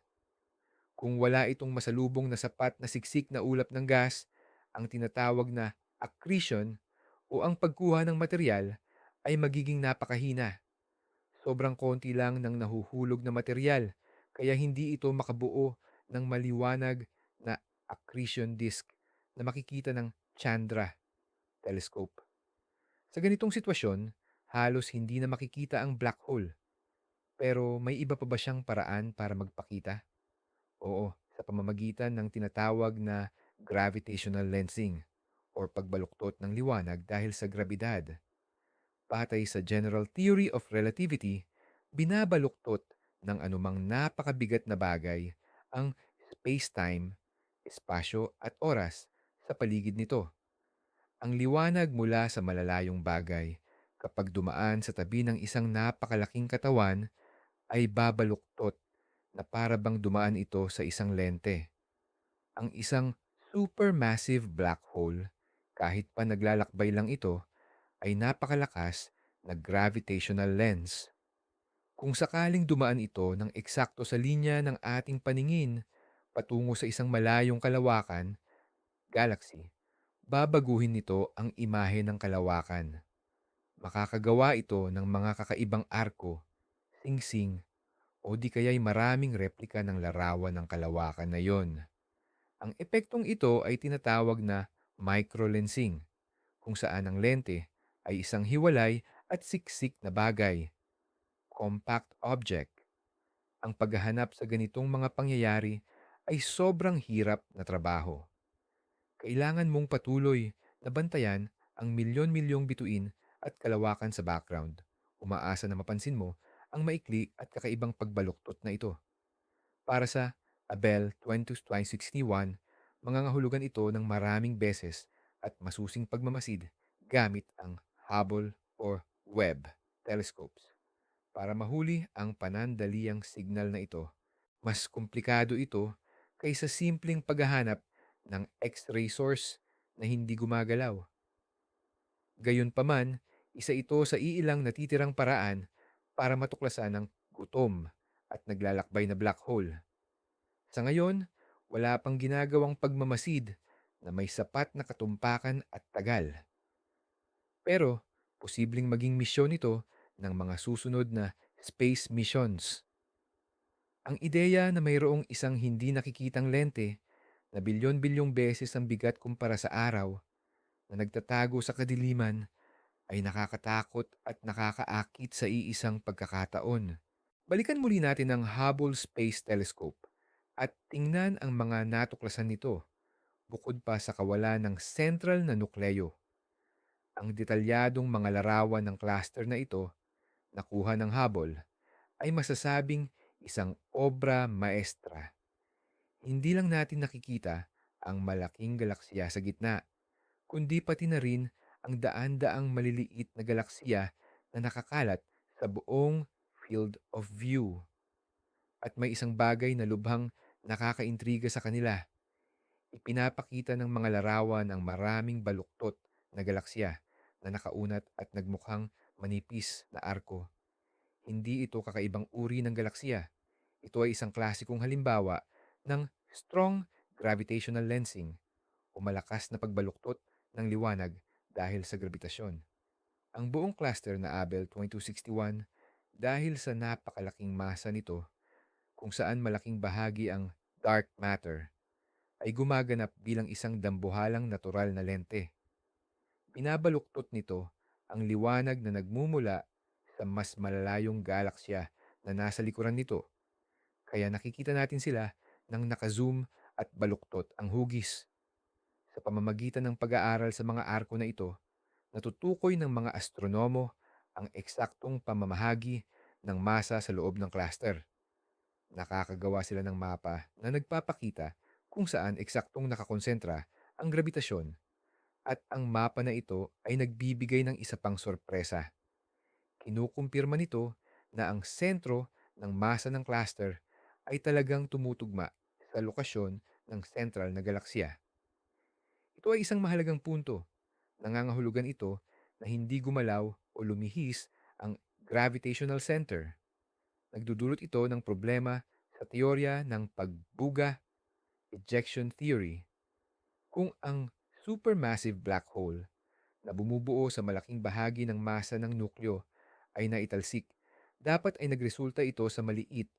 Kung wala itong masalubong na sapat na siksik na ulap ng gas, ang tinatawag na accretion o ang pagkuha ng material ay magiging napakahina. Sobrang konti lang ng nahuhulog na material, kaya hindi ito makabuo ng maliwanag na accretion disk na makikita ng Chandra telescope. Sa ganitong sitwasyon, halos hindi na makikita ang black hole. Pero may iba pa ba siyang paraan para magpakita? Oo, sa pamamagitan ng tinatawag na gravitational lensing or pagbaluktot ng liwanag dahil sa grabidad. Batay sa General Theory of Relativity, binabaluktot ng anumang napakabigat na bagay ang space-time, espasyo at oras sa paligid nito. Ang liwanag mula sa malalayong bagay kapag dumaan sa tabi ng isang napakalaking katawan ay babaluktot na para bang dumaan ito sa isang lente. Ang isang supermassive black hole, kahit pa naglalakbay lang ito, ay napakalakas na gravitational lens. Kung sakaling dumaan ito ng eksakto sa linya ng ating paningin patungo sa isang malayong kalawakan, galaxy, babaguhin nito ang imahe ng kalawakan. Makakagawa ito ng mga kakaibang arko, singsing, o di kaya'y maraming replika ng larawan ng kalawakan na yon. Ang epektong ito ay tinatawag na microlensing, kung saan ang lente ay isang hiwalay at siksik na bagay, compact object. Ang paghahanap sa ganitong mga pangyayari ay sobrang hirap na trabaho. Kailangan mong patuloy na bantayan ang milyon-milyong bituin at kalawakan sa background. Umaasa na mapansin mo ang maikli at kakaibang pagbaluktot na ito. Para sa Abell 2061, mangangahulugan ito ng maraming beses at masusing pagmamasid gamit ang Hubble or Webb telescopes para mahuli ang panandaliang signal na ito. Mas komplikado ito kaysa simpleng paghahanap ng X-ray source na hindi gumagalaw. Gayunpaman, isa ito sa iilang natitirang paraan para matuklasan ang gutom at naglalakbay na black hole. Sa ngayon, wala pang ginagawang pagmamasid na may sapat na katumpakan at tagal. Pero, posibleng maging misyon ito ng mga susunod na space missions. Ang ideya na mayroong isang hindi nakikitang lente na bilyon-bilyong beses ang bigat kumpara sa araw na nagtatago sa kadiliman ay nakakatakot at nakakaakit sa iisang pagkakataon. Balikan muli natin ang Hubble Space Telescope at tingnan ang mga natuklasan nito bukod pa sa kawalan ng central na nukleyo. Ang detalyadong mga larawan ng cluster na ito, nakuha ng Hubble, ay masasabing isang obra maestra. Hindi lang natin nakikita ang malaking galaksiya sa gitna, kundi pati na rin ang daan-daang maliliit na galaksiya na nakakalat sa buong field of view. At may isang bagay na lubhang nakakaintriga sa kanila. Ipinapakita ng mga larawan ang maraming baluktot na galaksiya na nakaunat at nagmukhang manipis na arko. Hindi ito kakaibang uri ng galaksiya. Ito ay isang klasikong halimbawa ng strong gravitational lensing o malakas na pagbaluktot ng liwanag dahil sa grabitasyon. Ang buong cluster na Abell 2261 dahil sa napakalaking masa nito kung saan malaking bahagi ang dark matter ay gumaganap bilang isang dambuhalang natural na lente. Binabaluktot nito ang liwanag na nagmumula sa mas malalayong galaksya na nasa likuran nito, kaya nakikita natin sila ng nakazoom at baluktot ang hugis. Sa pamamagitan ng pag-aaral sa mga arko na ito, natutukoy ng mga astronomo ang eksaktong pamamahagi ng masa sa loob ng cluster. Nakakagawa sila ng mapa na nagpapakita kung saan eksaktong nakakonsentra ang grabitasyon, at ang mapa na ito ay nagbibigay ng isa pang sorpresa. Kinukumpirma nito na ang sentro ng masa ng cluster ay talagang tumutugma sa lokasyon ng sentral na galaksya. Ito ay isang mahalagang punto. Nangangahulugan ito na hindi gumalaw o lumihis ang gravitational center. Nagdudulot ito ng problema sa teorya ng pagbuga ejection theory kung ang supermassive black hole na bumubuo sa malaking bahagi ng masa ng nukleo ay naitalsik. Dapat ay nagresulta ito sa maliit,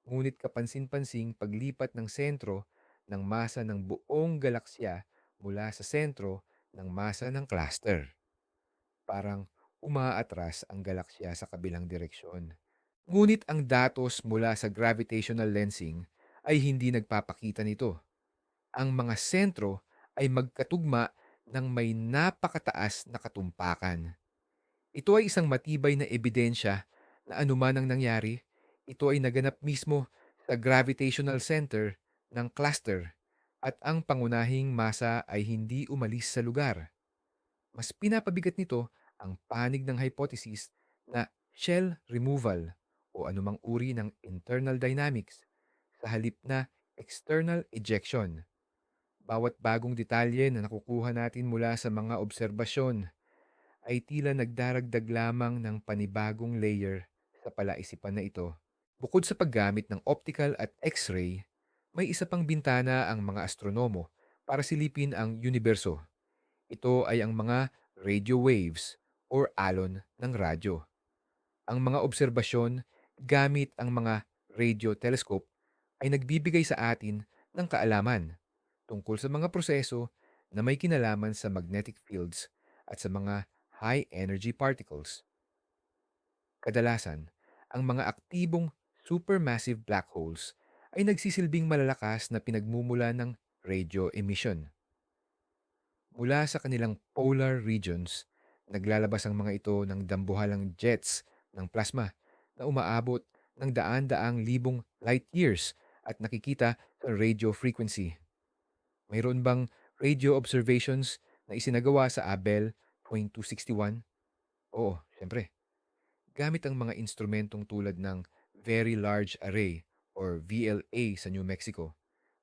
ngunit kapansin-pansing paglipat ng sentro ng masa ng buong galaksya mula sa sentro ng masa ng cluster. Parang umaatras ang galaksya sa kabilang direksyon. Ngunit ang datos mula sa gravitational lensing ay hindi nagpapakita nito. Ang mga sentro ay magkatugma ng may napakataas na katumpakan. Ito ay isang matibay na ebidensya na anuman ang nangyari, ito ay naganap mismo sa gravitational center ng cluster at ang pangunahing masa ay hindi umalis sa lugar. Mas pinapabigat nito ang panig ng hypothesis na shell removal o anumang uri ng internal dynamics sa halip na external ejection. Bawat bagong detalye na nakukuha natin mula sa mga obserbasyon ay tila nagdaragdag lamang ng panibagong layer sa palaisipan na ito. Bukod sa paggamit ng optical at X-ray, may isa pang bintana ang mga astronomo para silipin ang universo. Ito ay ang mga radio waves or alon ng radyo. Ang mga obserbasyon gamit ang mga radio telescope ay nagbibigay sa atin ng kaalaman tungkol sa mga proseso na may kinalaman sa magnetic fields at sa mga high energy particles. Kadalasan, ang mga aktibong supermassive black holes ay nagsisilbing malalakas na pinagmumula ng radio emission. Mula sa kanilang polar regions, naglalabas ang mga ito ng dambuhalang jets ng plasma na umaabot ng daan-daang libong light years at nakikita sa radio frequency. Mayroon bang radio observations na isinagawa sa Abell 2261? Oo, syempre. Gamit ang mga instrumentong tulad ng Very Large Array or VLA sa New Mexico,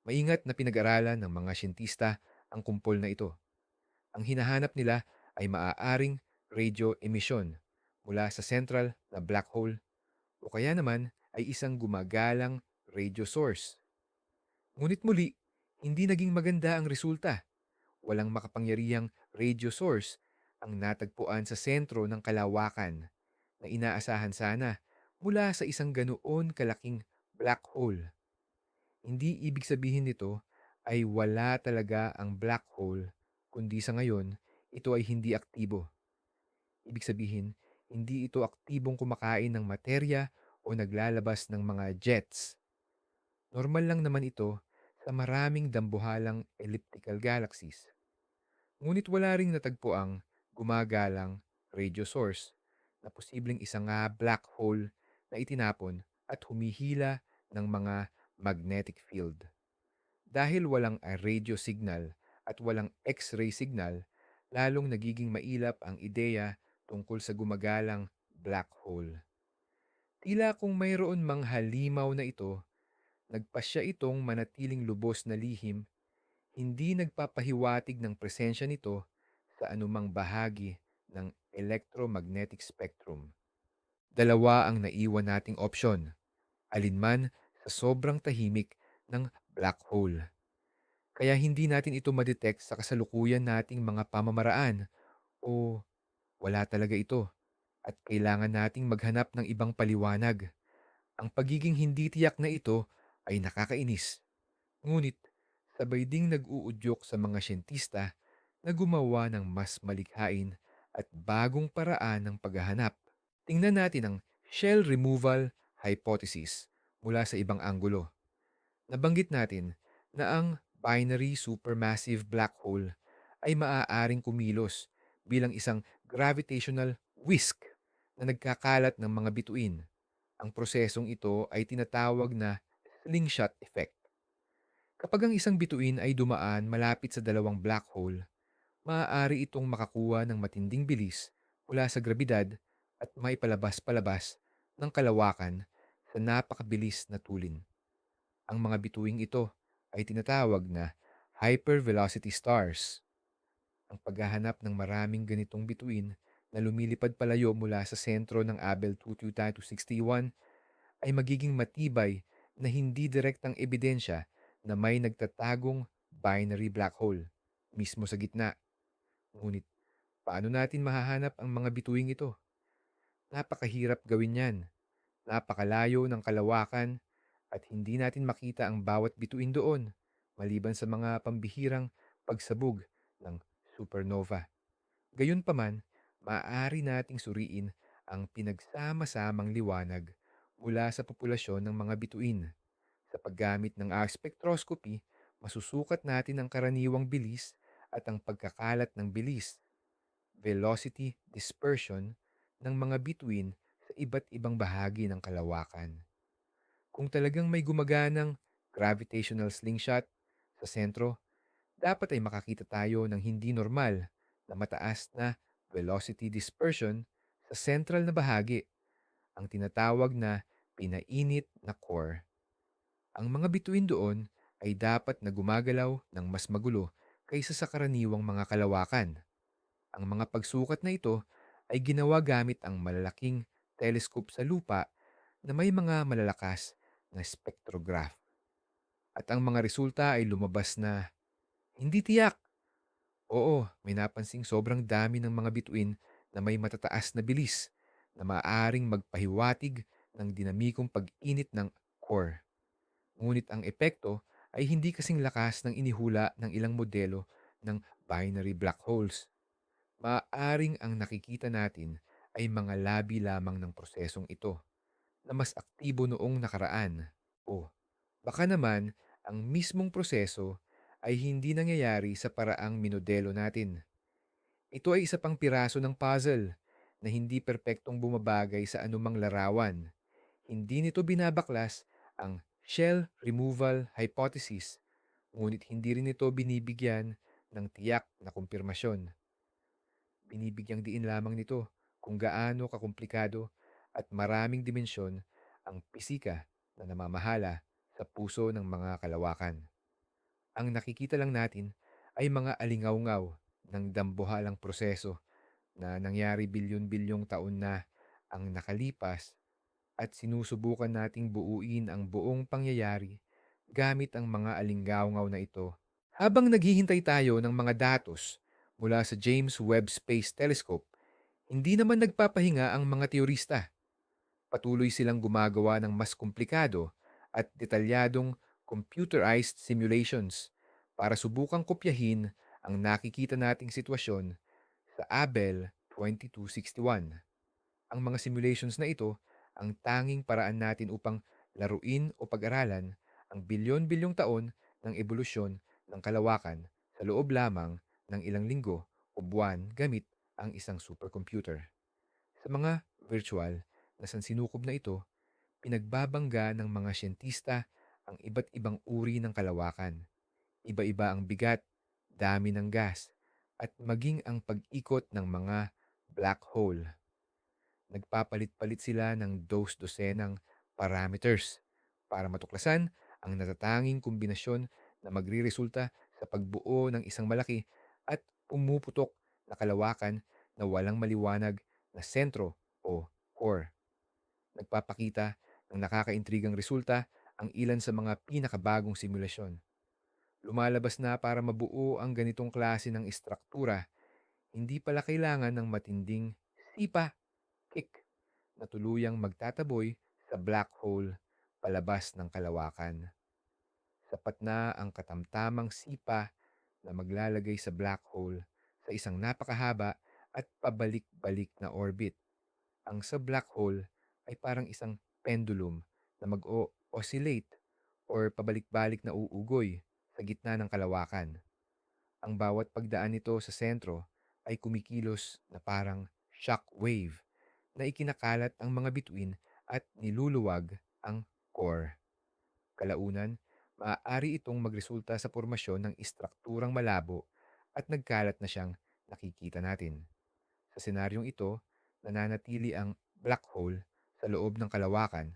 maingat na pinag-aralan ng mga siyentista ang kumpol na ito. Ang hinahanap nila ay maaaring radio emission mula sa central na black hole o kaya naman ay isang gumagalang radio source. Ngunit muli, hindi naging maganda ang resulta. Walang makapangyarihang radio source ang natagpuan sa sentro ng kalawakan na inaasahan sana mula sa isang ganoon kalaking black hole. Hindi ibig sabihin nito ay wala talaga ang black hole, kundi sa ngayon, ito ay hindi aktibo. Ibig sabihin, hindi ito aktibong kumakain ng materya o naglalabas ng mga jets. Normal lang naman ito sa maraming dambuhalang elliptical galaxies. Ngunit wala ring natagpuang gumagalang radio source na posibleng isa nga black hole na itinapon at humihila ng mga magnetic field. Dahil walang radio signal at walang X-ray signal, lalong nagiging mailap ang ideya tungkol sa gumagalang black hole. Tila kung mayroon mang halimaw na ito, nagpasya itong manatiling lubos na lihim, hindi nagpapahiwatig ng presensya nito sa anumang bahagi ng electromagnetic spectrum. Dalawa ang naiwan nating opsyon, alinman sa sobrang tahimik ng black hole. Kaya hindi natin ito madetect sa kasalukuyan nating mga pamamaraan o wala talaga ito at kailangan nating maghanap ng ibang paliwanag. Ang pagiging hindi tiyak na ito ay nakakainis. Ngunit sabay ding nag-uudyok sa mga siyentista na gumawa ng mas malikhain at bagong paraan ng paghahanap. Tingnan natin ang shell removal hypothesis mula sa ibang anggulo. Nabanggit natin na ang binary supermassive black hole ay maaaring kumilos bilang isang gravitational whisk na nagkakalat ng mga bituin. Ang prosesong ito ay tinatawag na slingshot effect. Kapag ang isang bituin ay dumaan malapit sa dalawang black hole, maaari itong makakuha ng matinding bilis mula sa grabidad at maipalabas-palabas ng kalawakan sa napakabilis na tulin. Ang mga bituing ito ay tinatawag na hypervelocity stars. Ang paghahanap ng maraming ganitong bituin na lumilipad palayo mula sa sentro ng Abel 222-61 ay magiging matibay na hindi direktang ebidensya na may nagtatagong binary black hole mismo sa gitna. Ngunit paano natin mahahanap ang mga bituing ito? Napakahirap gawin yan. Napakalayo ng kalawakan at hindi natin makita ang bawat bituin doon maliban sa mga pambihirang pagsabog ng supernova. Gayunpaman, maaari nating suriin ang pinagsama-samang liwanag mula sa populasyon ng mga bituin. Sa paggamit ng spectroscopy, masusukat natin ang karaniwang bilis at ang pagkakalat ng bilis, velocity dispersion ng mga bituin sa iba't ibang bahagi ng kalawakan. Kung talagang may gumaganang gravitational slingshot sa sentro, dapat ay makakita tayo ng hindi normal na mataas na velocity dispersion sa central na bahagi, ang tinatawag na pinainit na core. Ang mga bituin doon ay dapat na gumagalaw ng mas magulo kaysa sa karaniwang mga kalawakan. Ang mga pagsukat na ito ay ginawa gamit ang malalaking telescope sa lupa na may mga malalakas na spectrograph. At ang mga resulta ay lumabas na hindi tiyak. Oo, may napansing sobrang dami ng mga bituin na may matataas na bilis na maaaring magpahiwatig ng dinamikong pag-init ng core. Ngunit ang epekto ay hindi kasing lakas ng inihula ng ilang modelo ng binary black holes. Maaaring ang nakikita natin ay mga labi lamang ng prosesong ito na mas aktibo noong nakaraan. O baka naman ang mismong proseso ay hindi nangyayari sa paraang minodelo natin. Ito ay isa pang piraso ng puzzle na hindi perpektong bumabagay sa anumang larawan. Hindi nito binabaklas ang shell removal hypothesis, ngunit hindi rin ito binibigyan ng tiyak na kumpirmasyon. Binibigyang diin lamang nito kung gaano kakomplikado at maraming dimensyon ang pisika na namamahala sa puso ng mga kalawakan. Ang nakikita lang natin ay mga alingawngaw ng dambuhalang proseso na nangyari bilyon-bilyong taon na ang nakalipas at sinusubukan nating buuin ang buong pangyayari gamit ang mga alingawngaw na ito. Habang naghihintay tayo ng mga datos mula sa James Webb Space Telescope, hindi naman nagpapahinga ang mga teorista. Patuloy silang gumagawa ng mas komplikado at detalyadong computerized simulations para subukang kopyahin ang nakikita nating sitwasyon sa Abel 2261. Ang mga simulations na ito ang tanging paraan natin upang laruin o pag-aralan ang bilyon-bilyong taon ng ebolusyon ng kalawakan sa loob lamang ng ilang linggo o buwan gamit ang isang supercomputer. Sa mga virtual na sansinukob na ito, pinagbabangga ng mga siyentista ang iba't ibang uri ng kalawakan. Iba-iba ang bigat, dami ng gas, at maging ang pag-ikot ng mga black hole. Nagpapalit-palit sila ng dos-dosenang parameters para matuklasan ang natatanging kombinasyon na magriresulta sa pagbuo ng isang malaki at pumuputok na kalawakan na walang maliwanag na sentro o core. Nagpapakita ng nakakaintrigang resulta ang ilan sa mga pinakabagong simulasyon. Lumalabas na para mabuo ang ganitong klase ng istruktura, hindi pala kailangan ng matinding sipa kick na tuluyang magtataboy sa black hole palabas ng kalawakan. Sapat na ang katamtamang sipa na maglalagay sa black hole sa isang napakahaba at pabalik-balik na orbit. Ang sa black hole ay parang isang pendulum na mag-oscillate or pabalik-balik na uugoy sa gitna ng kalawakan. Ang bawat pagdaan nito sa sentro ay kumikilos na parang shock wave na ikinakalat ang mga bituin at niluluwag ang core. Kalaunan, maaari itong magresulta sa formasyon ng istrukturang malabo at nagkalat na siyang nakikita natin. Sa senaryong ito, nananatili ang black hole sa loob ng kalawakan,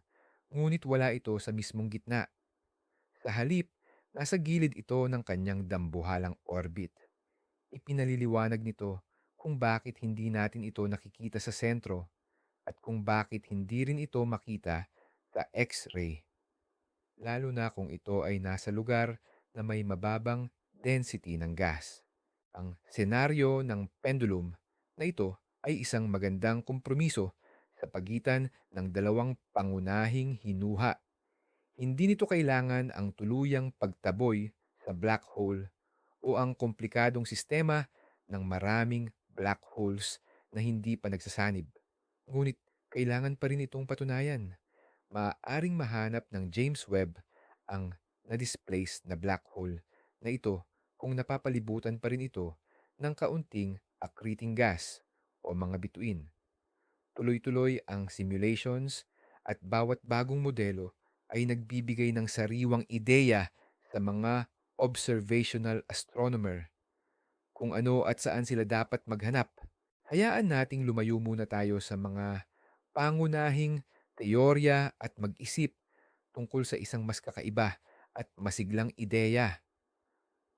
ngunit wala ito sa mismong gitna. Sa halip, nasa gilid ito ng kanyang dambuhalang orbit. Ipinaliliwanag nito kung bakit hindi natin ito nakikita sa sentro at kung bakit hindi rin ito makita sa X-ray, lalo na kung ito ay nasa lugar na may mababang density ng gas. Ang senaryo ng pendulum na ito ay isang magandang kompromiso sa pagitan ng dalawang pangunahing hinuha. Hindi nito kailangan ang tuluyang pagtaboy sa black hole o ang komplikadong sistema ng maraming black holes na hindi pa nagsasanib. Ngunit kailangan pa rin itong patunayan. Maaaring mahanap ng James Webb ang na-displace na black hole na ito kung napapalibutan pa rin ito ng kaunting accreting gas o mga bituin. Tuloy-tuloy ang simulations at bawat bagong modelo ay nagbibigay ng sariwang ideya sa mga observational astronomer kung ano at saan sila dapat maghanap. Hayaan nating lumayo muna tayo sa mga pangunahing teorya at mag-isip tungkol sa isang mas kakaiba at masiglang ideya.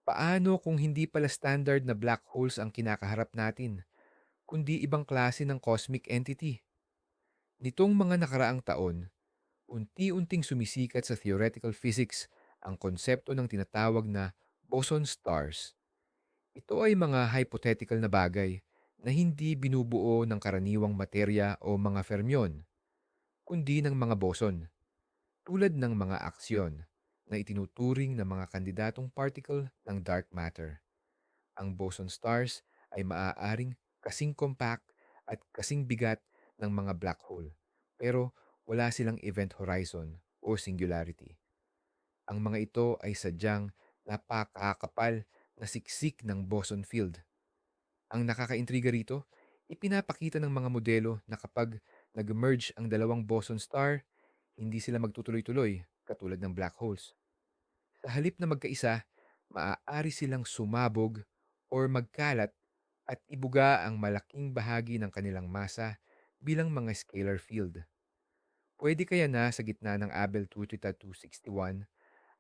Paano kung hindi pala standard na black holes ang kinakaharap natin, kundi ibang klase ng cosmic entity? Nitong mga nakaraang taon, unti-unting sumisikat sa theoretical physics ang konsepto ng tinatawag na boson stars. Ito ay mga hypothetical na bagay na hindi binubuo ng karaniwang materya o mga fermyon, kundi ng mga boson, tulad ng mga aksyon na itinuturing ng mga kandidatong particle ng dark matter. Ang boson stars ay maaaring kasing compact at kasing bigat ng mga black hole, pero wala silang event horizon o singularity. Ang mga ito ay sadyang napakakapal na siksik ng boson field. Ang nakakaintriga rito, ipinapakita ng mga modelo na kapag nag-merge ang dalawang boson star, hindi sila magtutuloy-tuloy katulad ng black holes. Sa halip na magkaisa, maaari silang sumabog or magkalat at ibuga ang malaking bahagi ng kanilang masa bilang mga scalar field. Pwede kaya na sa gitna ng Abel 261,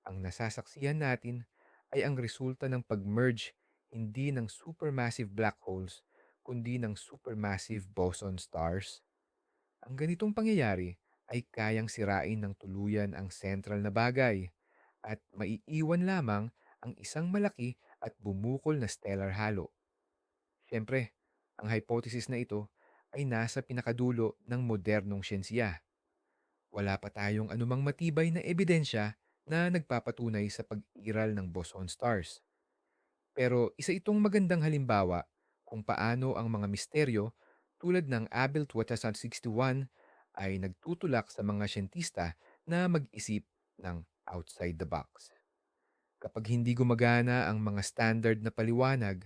ang nasasaksihan natin ay ang resulta ng pag-merge hindi ng supermassive black holes, kundi ng supermassive boson stars. Ang ganitong pangyayari ay kayang sirain ng tuluyan ang central na bagay at maiiwan lamang ang isang malaki at bumukol na stellar halo. Siyempre, ang hypothesis na ito ay nasa pinakadulo ng modernong siyensiya. Wala pa tayong anumang matibay na ebidensya na nagpapatunay sa pag-iral ng boson stars. Pero isa itong magandang halimbawa kung paano ang mga misteryo tulad ng Abel 2061 ay nagtutulak sa mga siyentista na mag-isip ng outside the box. Kapag hindi gumagana ang mga standard na paliwanag,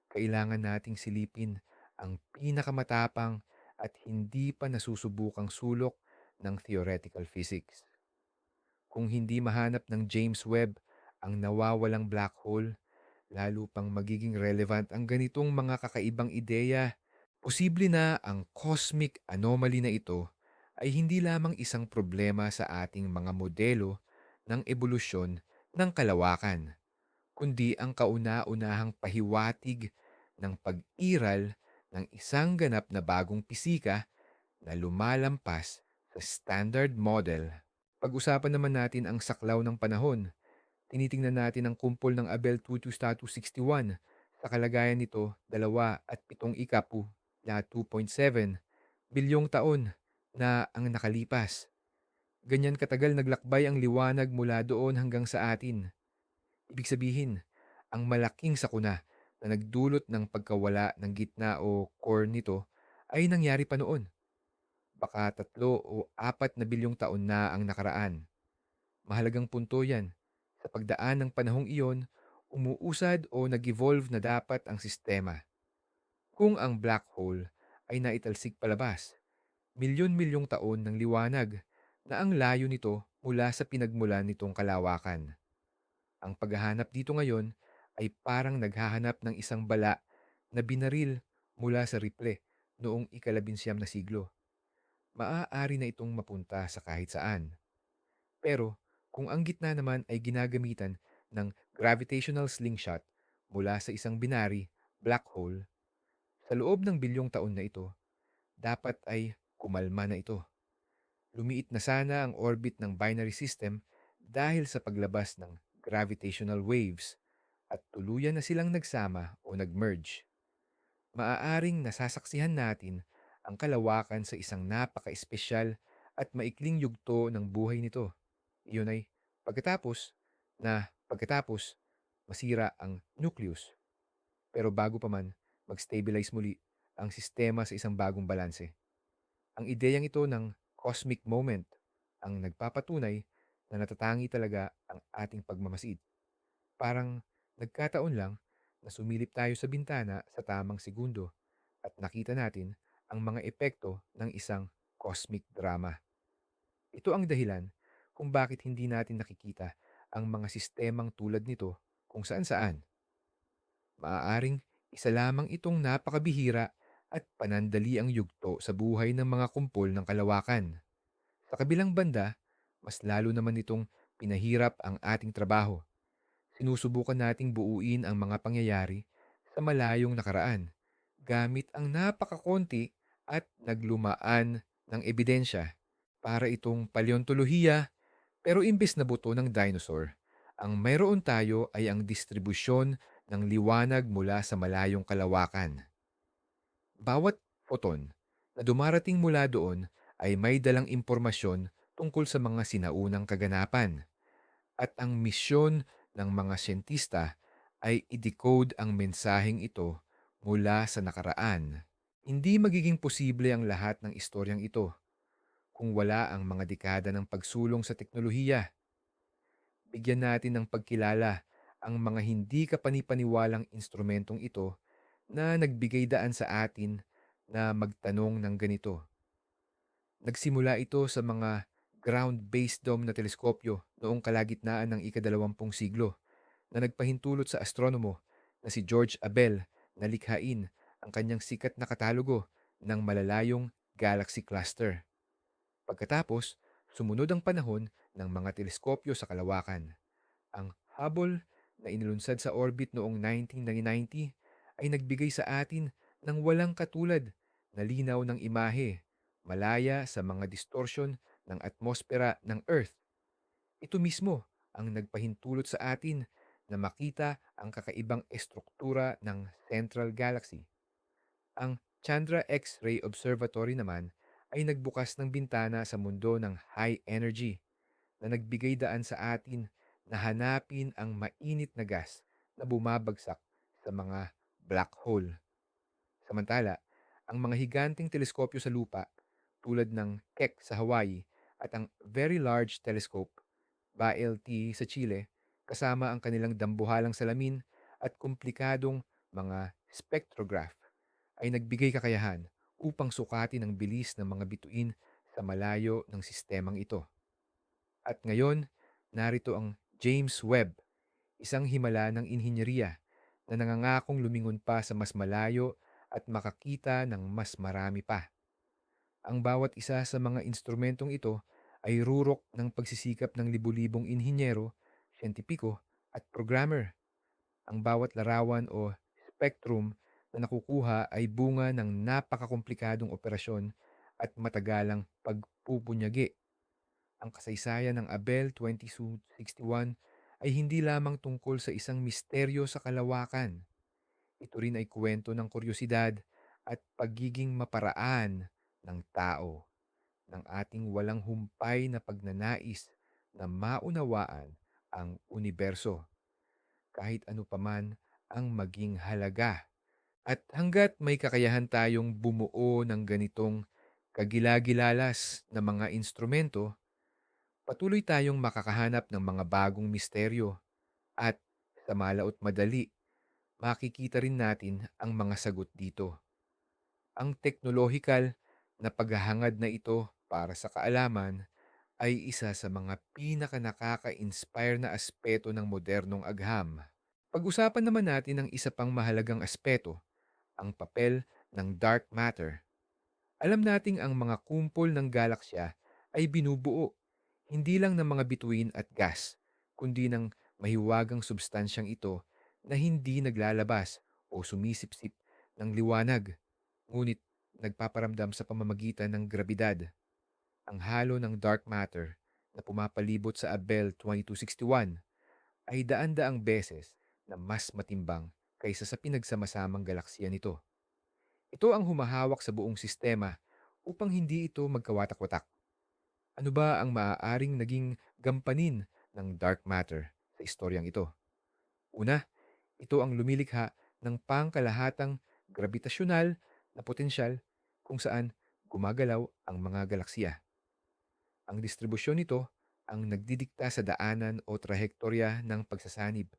kailangan nating silipin ang pinakamatapang at hindi pa nasusubukang sulok ng theoretical physics. Kung hindi mahanap ng James Webb ang nawawalang black hole, lalo pang magiging relevant ang ganitong mga kakaibang ideya. Posible na ang cosmic anomaly na ito ay hindi lamang isang problema sa ating mga modelo ng ebolusyon ng kalawakan, kundi ang kauna-unahang pahiwatig ng pag-iral ng isang ganap na bagong pisika na lumalampas sa standard model. Pag-usapan naman natin ang saklaw ng panahon. Tinitingnan natin ang kumpol ng Abel 22-61. Sa kalagayan nito, 2 at 7 na 2.7 bilyong taon na ang nakalipas. Ganyan katagal naglakbay ang liwanag mula doon hanggang sa atin. Ibig sabihin, ang malaking sakuna na nagdulot ng pagkawala ng gitna o core nito ay nangyari pa noon. Baka 3 o 4 na bilyong taon na ang nakaraan. Mahalagang punto yan. Sa pagdaan ng panahong iyon, umuusad o nag-evolve na dapat ang sistema. Kung ang black hole ay naitalsik palabas, milyon-milyong taon ng liwanag na ang layo nito mula sa pinagmulan nitong kalawakan. Ang paghahanap dito ngayon ay parang naghahanap ng isang bala na binaril mula sa Riple noong ika-19 na siglo. Maaari na itong mapunta sa kahit saan. Pero Kung ang gitna naman ay ginagamitan ng gravitational slingshot mula sa isang binary, black hole, sa loob ng bilyong taon na ito, dapat ay kumalma na ito. Lumiit na sana ang orbit ng binary system dahil sa paglabas ng gravitational waves at tuluyan na silang nagsama o nag-merge. Maaaring nasasaksihan natin ang kalawakan sa isang napaka-espesyal at maikling yugto ng buhay nito. Iyon ay pagkatapos masira ang nucleus. Pero bago pa man mag-stabilize muli ang sistema sa isang bagong balanse. Ang ideyang ito ng cosmic moment ang nagpapatunay na natatangi talaga ang ating pagmamasid. Parang nagkataon lang na sumilip tayo sa bintana sa tamang segundo at nakita natin ang mga epekto ng isang cosmic drama. Ito ang dahilan kung bakit hindi natin nakikita ang mga sistemang tulad nito kung saan-saan. Maaaring isa lamang itong napakabihira at panandali ang yugto sa buhay ng mga kumpol ng kalawakan. Sa kabilang banda, mas lalo naman itong pinahirap ang ating trabaho. Sinusubukan nating buuin ang mga pangyayari sa malayong nakaraan gamit ang napakakonti at naglumaan ng ebidensya para itong paleontolohiya, pero imbes na buto ng dinosaur, ang mayroon tayo ay ang distribusyon ng liwanag mula sa malayong kalawakan. Bawat photon na dumarating mula doon ay may dalang impormasyon tungkol sa mga sinaunang kaganapan at ang misyon ng mga siyentista ay i-decode ang mensaheng ito mula sa nakaraan. Hindi magiging posible ang lahat ng istoryang ito kung wala ang mga dekada ng pagsulong sa teknolohiya. Bigyan natin ng pagkilala ang mga hindi kapanipaniwalang instrumentong ito na nagbigay daan sa atin na magtanong ng ganito. Nagsimula ito sa mga ground-based dome na teleskopyo noong kalagitnaan ng ika-20 siglo na nagpahintulot sa astronomo na si George Abel na likhain ang kanyang sikat na katalogo ng malalayong galaxy cluster. Pagkatapos, sumunod ang panahon ng mga teleskopyo sa kalawakan. Ang Hubble na inilunsad sa orbit noong 1990 ay nagbigay sa atin ng walang katulad na linaw ng imahe, malaya sa mga distortion ng atmosfera ng Earth. Ito mismo ang nagpahintulot sa atin na makita ang kakaibang estruktura ng Central Galaxy. Ang Chandra X-ray Observatory naman ay nagbukas ng bintana sa mundo ng high energy na nagbigay daan sa atin na hanapin ang mainit na gas na bumabagsak sa mga black hole. Samantala, ang mga higanting teleskopyo sa lupa tulad ng Keck sa Hawaii at ang Very Large Telescope, BALT sa Chile, kasama ang kanilang dambuhalang salamin at komplikadong mga spectrograph ay nagbigay kakayahan upang sukatin ang bilis ng mga bituin sa malayo ng sistemang ito. At ngayon, narito ang James Webb, isang himala ng inhinyeriya na nangangakong lumingon pa sa mas malayo at makakita ng mas marami pa. Ang bawat isa sa mga instrumentong ito ay rurok ng pagsisikap ng libu-libong inhinyero, siyentipiko at programmer. Ang bawat larawan o spectrum na nakukuha ay bunga ng napakakomplikadong operasyon at matagalang pagpupunyagi. Ang kasaysayan ng Abel 2261 ay hindi lamang tungkol sa isang misteryo sa kalawakan. Ito rin ay kwento ng kuryosidad at pagiging maparaan ng tao, ng ating walang humpay na pagnanais na maunawaan ang universo, kahit ano paman ang maging halaga. At hanggat may kakayahan tayong bumuo ng ganitong kagilagilalas na mga instrumento, patuloy tayong makakahanap ng mga bagong misteryo at sa malaot madali, makikita rin natin ang mga sagot dito. Ang teknolohikal na paghahangad na ito para sa kaalaman ay isa sa mga pinaka-nakaka-inspire na aspeto ng modernong agham. Pag-usapan naman natin ang isa pang mahalagang aspeto, ang papel ng dark matter. Alam nating ang mga kumpol ng galaksya ay binubuo Hindi lang ng mga bituin at gas, kundi ng mahiwagang substansyang ito na hindi naglalabas o sumisipsip ng liwanag, ngunit nagpaparamdam sa pamamagitan ng grabidad. Ang halo ng dark matter na pumapalibot sa Abell 2261 ay daan-daang beses na mas matimbang kaysa sa pinagsamasamang galaksiya nito. Ito ang humahawak sa buong sistema upang hindi ito magkawatak-watak. Ano ba ang maaaring naging gampanin ng dark matter sa istoryang ito? Una, ito ang lumilikha ng pangkalahatang gravitasyonal na potensyal kung saan gumagalaw ang mga galaksiya. Ang distribusyon nito ang nagdidikta sa daanan o trahektorya ng pagsasanib.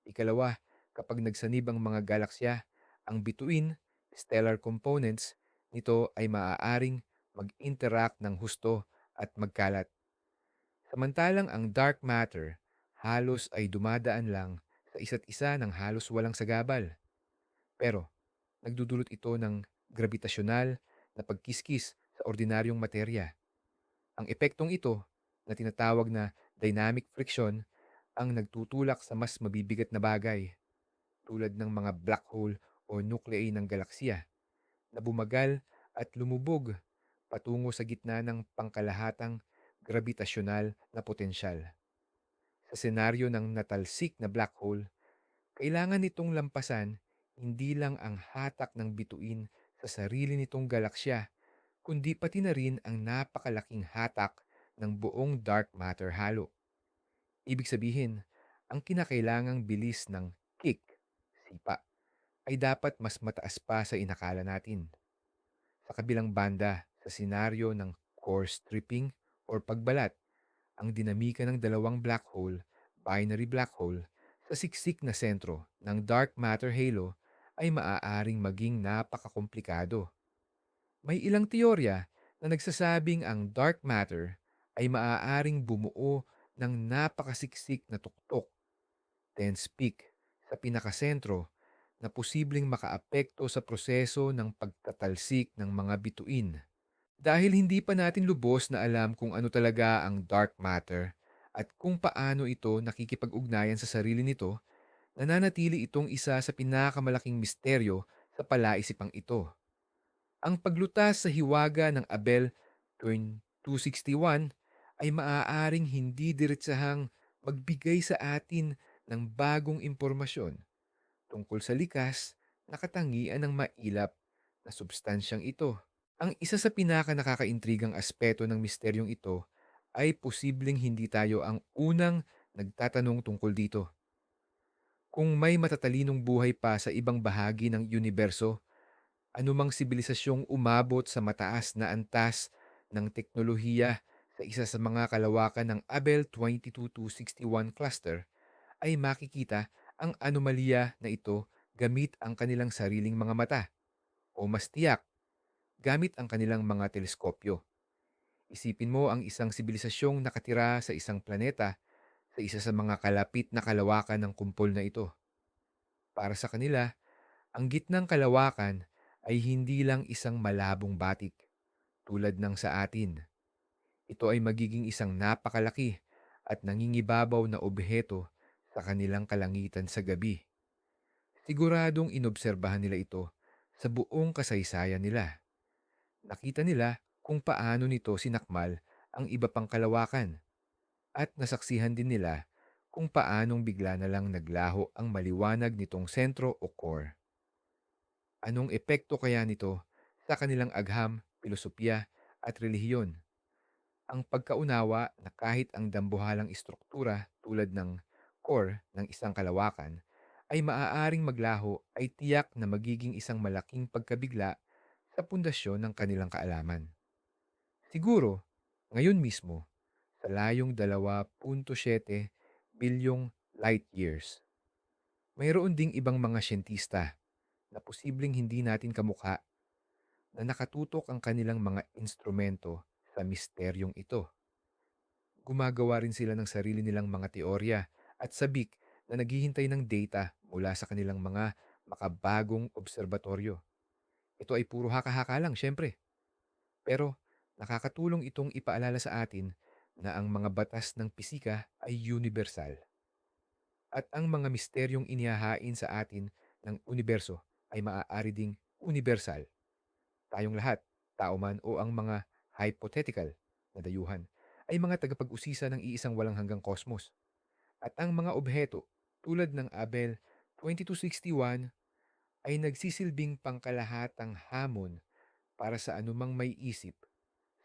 Ikalawa, kapag nagsanib ang mga galaksya, ang bituin, stellar components, nito ay maaaring mag-interact ng husto at magkalat. Samantalang ang dark matter halos ay dumadaan lang sa isa't isa ng halos walang sagabal. Pero nagdudulot ito ng gravitasyonal na pagkiskis sa ordinaryong materya. Ang epektong ito, na tinatawag na dynamic friction, ang nagtutulak sa mas mabibigat na bagay tulad ng mga black hole o nuclei ng galaksiya na bumagal at lumubog patungo sa gitna ng pangkalahatang gravitasyonal na potensyal. Sa senaryo ng natalsik na black hole, kailangan nitong lampasan hindi lang ang hatak ng bituin sa sarili nitong galaksya, kundi pati na rin ang napakalaking hatak ng buong dark matter halo. Ibig sabihin, ang kinakailangang bilis ng kick, sipa, ay dapat mas mataas pa sa inakala natin. Sa kabilang banda, sa senaryo ng core stripping or pagbalat, ang dinamika ng dalawang black hole, binary black hole, sa siksik na sentro ng dark matter halo ay maaaring maging napakakomplikado. May ilang teorya na nagsasabing ang dark matter ay maaaring bumuo ng napakasiksik na tuktok, dense peak, sa pinakasentro na posibleng makaapekto sa proseso ng pagtatalsik ng mga bituin. Dahil hindi pa natin lubos na alam kung ano talaga ang dark matter at kung paano ito nakikipag-ugnayan sa sarili nito, nananatili itong isa sa pinakamalaking misteryo sa palaisipang ito. Ang paglutas sa hiwaga ng Abell 261 ay maaaring hindi diretsahang magbigay sa atin ng bagong impormasyon tungkol sa likas na katangian ng mailap na substansyang ito. Ang isa sa pinakanakakaintrigang aspeto ng misteryong ito ay posibleng hindi tayo ang unang nagtatanong tungkol dito. Kung may matatalinong buhay pa sa ibang bahagi ng universo, anumang sibilisasyong umabot sa mataas na antas ng teknolohiya sa isa sa mga kalawakan ng Abell 22261 cluster ay makikita ang anomalya na ito gamit ang kanilang sariling mga mata o mas tiyak gamit ang kanilang mga teleskopyo. Isipin mo ang isang sibilisasyong nakatira sa isang planeta sa isa sa mga kalapit na kalawakan ng kumpol na ito. Para sa kanila, ang gitnang kalawakan ay hindi lang isang malabong batik tulad ng sa atin. Ito ay magiging isang napakalaki at nangingibabaw na obheto sa kanilang kalangitan sa gabi. Siguradong inobserbahan nila ito sa buong kasaysayan nila. Nakita nila kung paano nito sinakmal ang iba pang kalawakan at nasaksihan din nila kung paanong bigla na lang naglaho ang maliwanag nitong sentro o core. Anong epekto kaya nito sa kanilang agham, filosofiya at relihiyon? Ang pagkaunawa na kahit ang dambuhalang istruktura tulad ng core ng isang kalawakan ay maaaring maglaho ay tiyak na magiging isang malaking pagkabigla sa pundasyon ng kanilang kaalaman. Siguro, ngayon mismo, sa layong 2.7 bilyong light years, mayroon ding ibang mga siyentista na posibleng hindi natin kamukha na nakatutok ang kanilang mga instrumento sa misteryong ito. Gumagawa rin sila ng sarili nilang mga teorya at sabik na naghihintay ng data mula sa kanilang mga makabagong obserbatoryo. Ito ay puro haka-haka lang, syempre. Pero nakakatulong itong ipaalala sa atin na ang mga batas ng pisika ay universal at ang mga misteryong inihahain sa atin ng universo ay maaari ding universal. Tayong lahat, tao man o ang mga hypothetical na dayuhan, ay mga tagapag-usisa ng iisang walang hanggang kosmos. At ang mga obheto tulad ng Abel 2261 ay nagsisilbing pangkalahatang hamon para sa anumang may isip,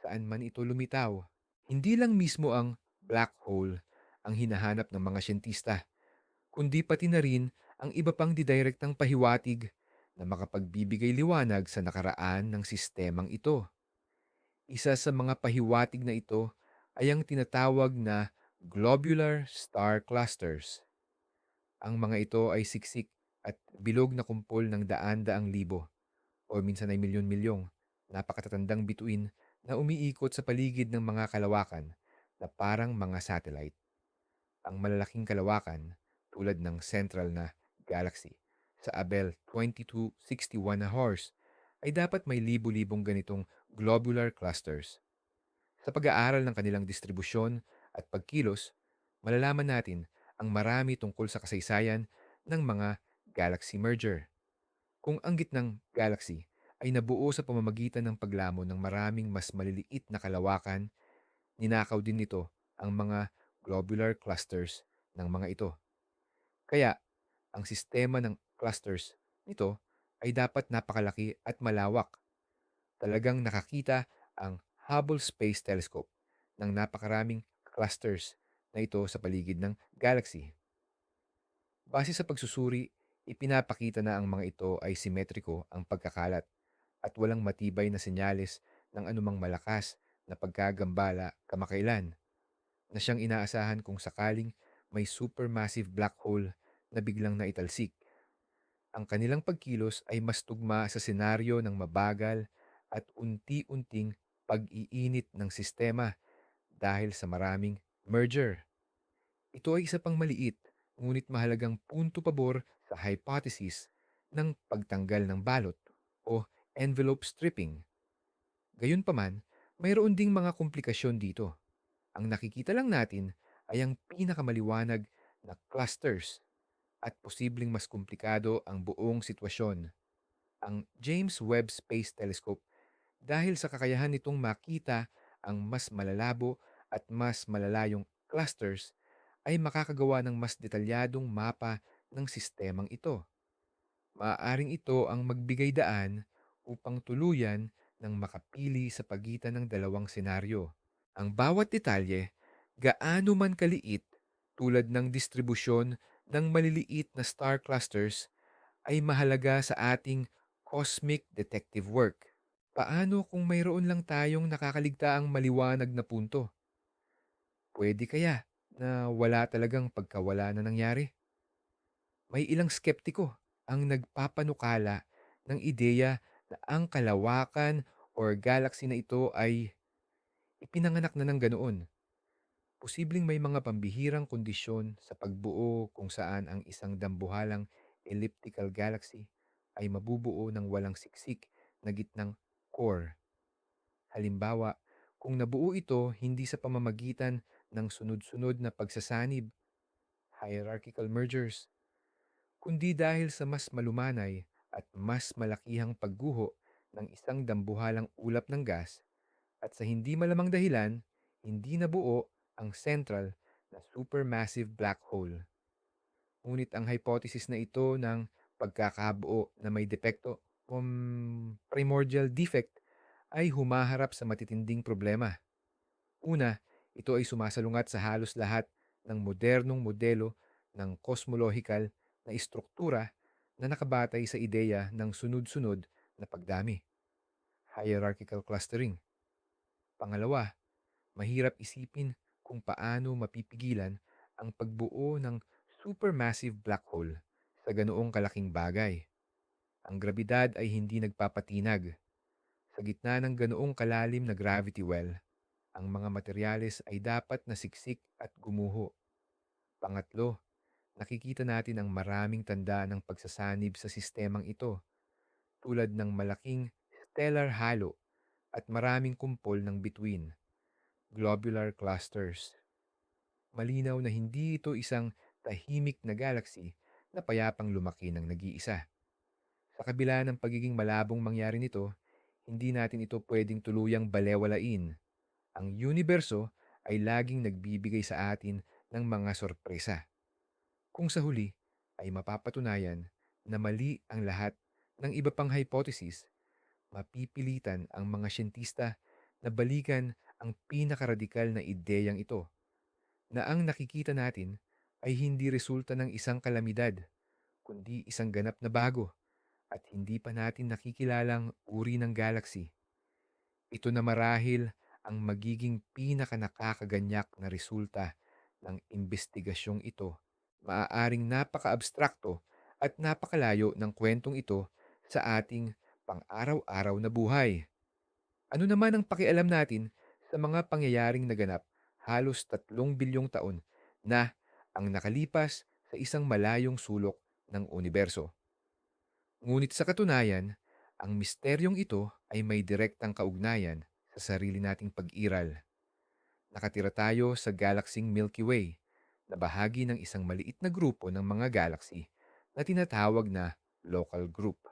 saan man ito lumitaw. Hindi lang mismo ang black hole ang hinahanap ng mga siyentista, kundi pati na rin ang iba pang didirektang pahiwatig na makapagbibigay liwanag sa nakaraan ng sistemang ito. Isa sa mga pahiwatig na ito ay ang tinatawag na globular star clusters. Ang mga ito ay siksik at bilog na kumpol ng daan-daang libo o minsan ay milyon-milyong napakatatandang bituin na umiikot sa paligid ng mga kalawakan na parang mga satellite. Ang malalaking kalawakan tulad ng central na galaxy sa Abel 2261 na horse ay dapat may libu-libong ganitong globular clusters. Sa pag-aaral ng kanilang distribusyon at pagkilos, malalaman natin ang marami tungkol sa kasaysayan ng mga galaxy merger. Kung ang gitnang galaxy ay nabuo sa pamamagitan ng paglamon ng maraming mas maliliit na kalawakan, ninakaw din nito ang mga globular clusters ng mga ito. Kaya, ang sistema ng clusters nito ay dapat napakalaki at malawak. Talagang nakakita ang Hubble Space Telescope ng napakaraming clusters na ito sa paligid ng galaxy. Base sa pagsusuri, ipinapakita na ang mga ito ay simetriko ang pagkakalat at walang matibay na senyales ng anumang malakas na pagkagambala kamakailan na siyang inaasahan kung sakaling may supermassive black hole na biglang naitalsik. Ang kanilang pagkilos ay mas tugma sa senaryo ng mabagal at unti-unting pag-iinit ng sistema dahil sa maraming merger. Ito ay isa pang maliit ngunit mahalagang punto pabor sa hypothesis ng pagtanggal ng balot o envelope stripping. Gayunpaman, mayroon ding mga komplikasyon dito. Ang nakikita lang natin ay ang pinakamaliwanag na clusters at posibleng mas komplikado ang buong sitwasyon. Ang James Webb Space Telescope dahil sa kakayahan nitong makita ang mas malalabo at mas malalayong clusters ay makakagawa ng mas detalyadong mapa ng sistemang ito. Maaaring ito ang magbigay daan upang tuluyan ng makapili sa pagitan ng dalawang senaryo. Ang bawat detalye, gaano man kaliit tulad ng distribusyon ng maliliit na star clusters ay mahalaga sa ating cosmic detective work. Paano kung mayroon lang tayong nakakaligtaang maliwanag na punto? Pwede kaya na wala talagang pagkawala na nangyari? May ilang skeptiko ang nagpapanukala ng ideya na ang kalawakan or galaxy na ito ay ipinanganak na ng ganoon. Posibleng may mga pambihirang kondisyon sa pagbuo kung saan ang isang dambuhalang elliptical galaxy ay mabubuo ng walang siksik na gitnang core. Halimbawa, kung nabuo ito hindi sa pamamagitan ng sunod-sunod na pagsasanib, hierarchical mergers, kundi dahil sa mas malumanay at mas malakihang pagguho ng isang dambuhalang ulap ng gas at sa hindi malamang dahilan, hindi nabuo ang central na supermassive black hole. Ngunit ang hypothesis na ito ng pagkakabuo na may depekto o primordial defect ay humaharap sa matitinding problema. Una, ito ay sumasalungat sa halos lahat ng modernong modelo ng cosmological na istruktura na nakabatay sa ideya ng sunod-sunod na pagdami, hierarchical clustering. Pangalawa, mahirap isipin kung paano mapipigilan ang pagbuo ng supermassive black hole sa ganoong kalaking bagay. Ang grabidad ay hindi nagpapatinag. Sa gitna ng ganoong kalalim na gravity well, ang mga materyales ay dapat na siksik at gumuho. Pangatlo, nakikita natin ang maraming tanda ng pagsasanib sa sistemang ito tulad ng malaking stellar halo at maraming kumpol ng bituin. globular clusters. Malinaw na hindi ito isang tahimik na galaxy na payapang lumaki ng nag-iisa. Sa kabila ng pagiging malabong mangyari nito, hindi natin ito pwedeng tuluyang balewalain. Ang universo ay laging nagbibigay sa atin ng mga sorpresa. Kung sa huli ay mapapatunayan na mali ang lahat ng iba pang hypothesis, mapipilitan ang mga siyentista na balikan ang pinakaradikal na ideyang ito, na ang nakikita natin ay hindi resulta ng isang kalamidad, kundi isang ganap na bago at hindi pa natin nakikilalang uri ng galaxy. Ito na marahil ang magiging pinakanakakaganyak na resulta ng investigasyong ito. Maaaring napaka-abstrakto at napakalayo ng kwentong ito sa ating pang-araw-araw na buhay. Ano naman ang pakialam natin sa mga pangyayaring naganap halos 3 bilyong taon na ang nakalipas sa isang malayong sulok ng universo? Ngunit sa katunayan, ang misteryong ito ay may direktang kaugnayan sa sarili nating pag-iral. Nakatira tayo sa galaxing Milky Way, na bahagi ng isang maliit na grupo ng mga galaxy na tinatawag na local group.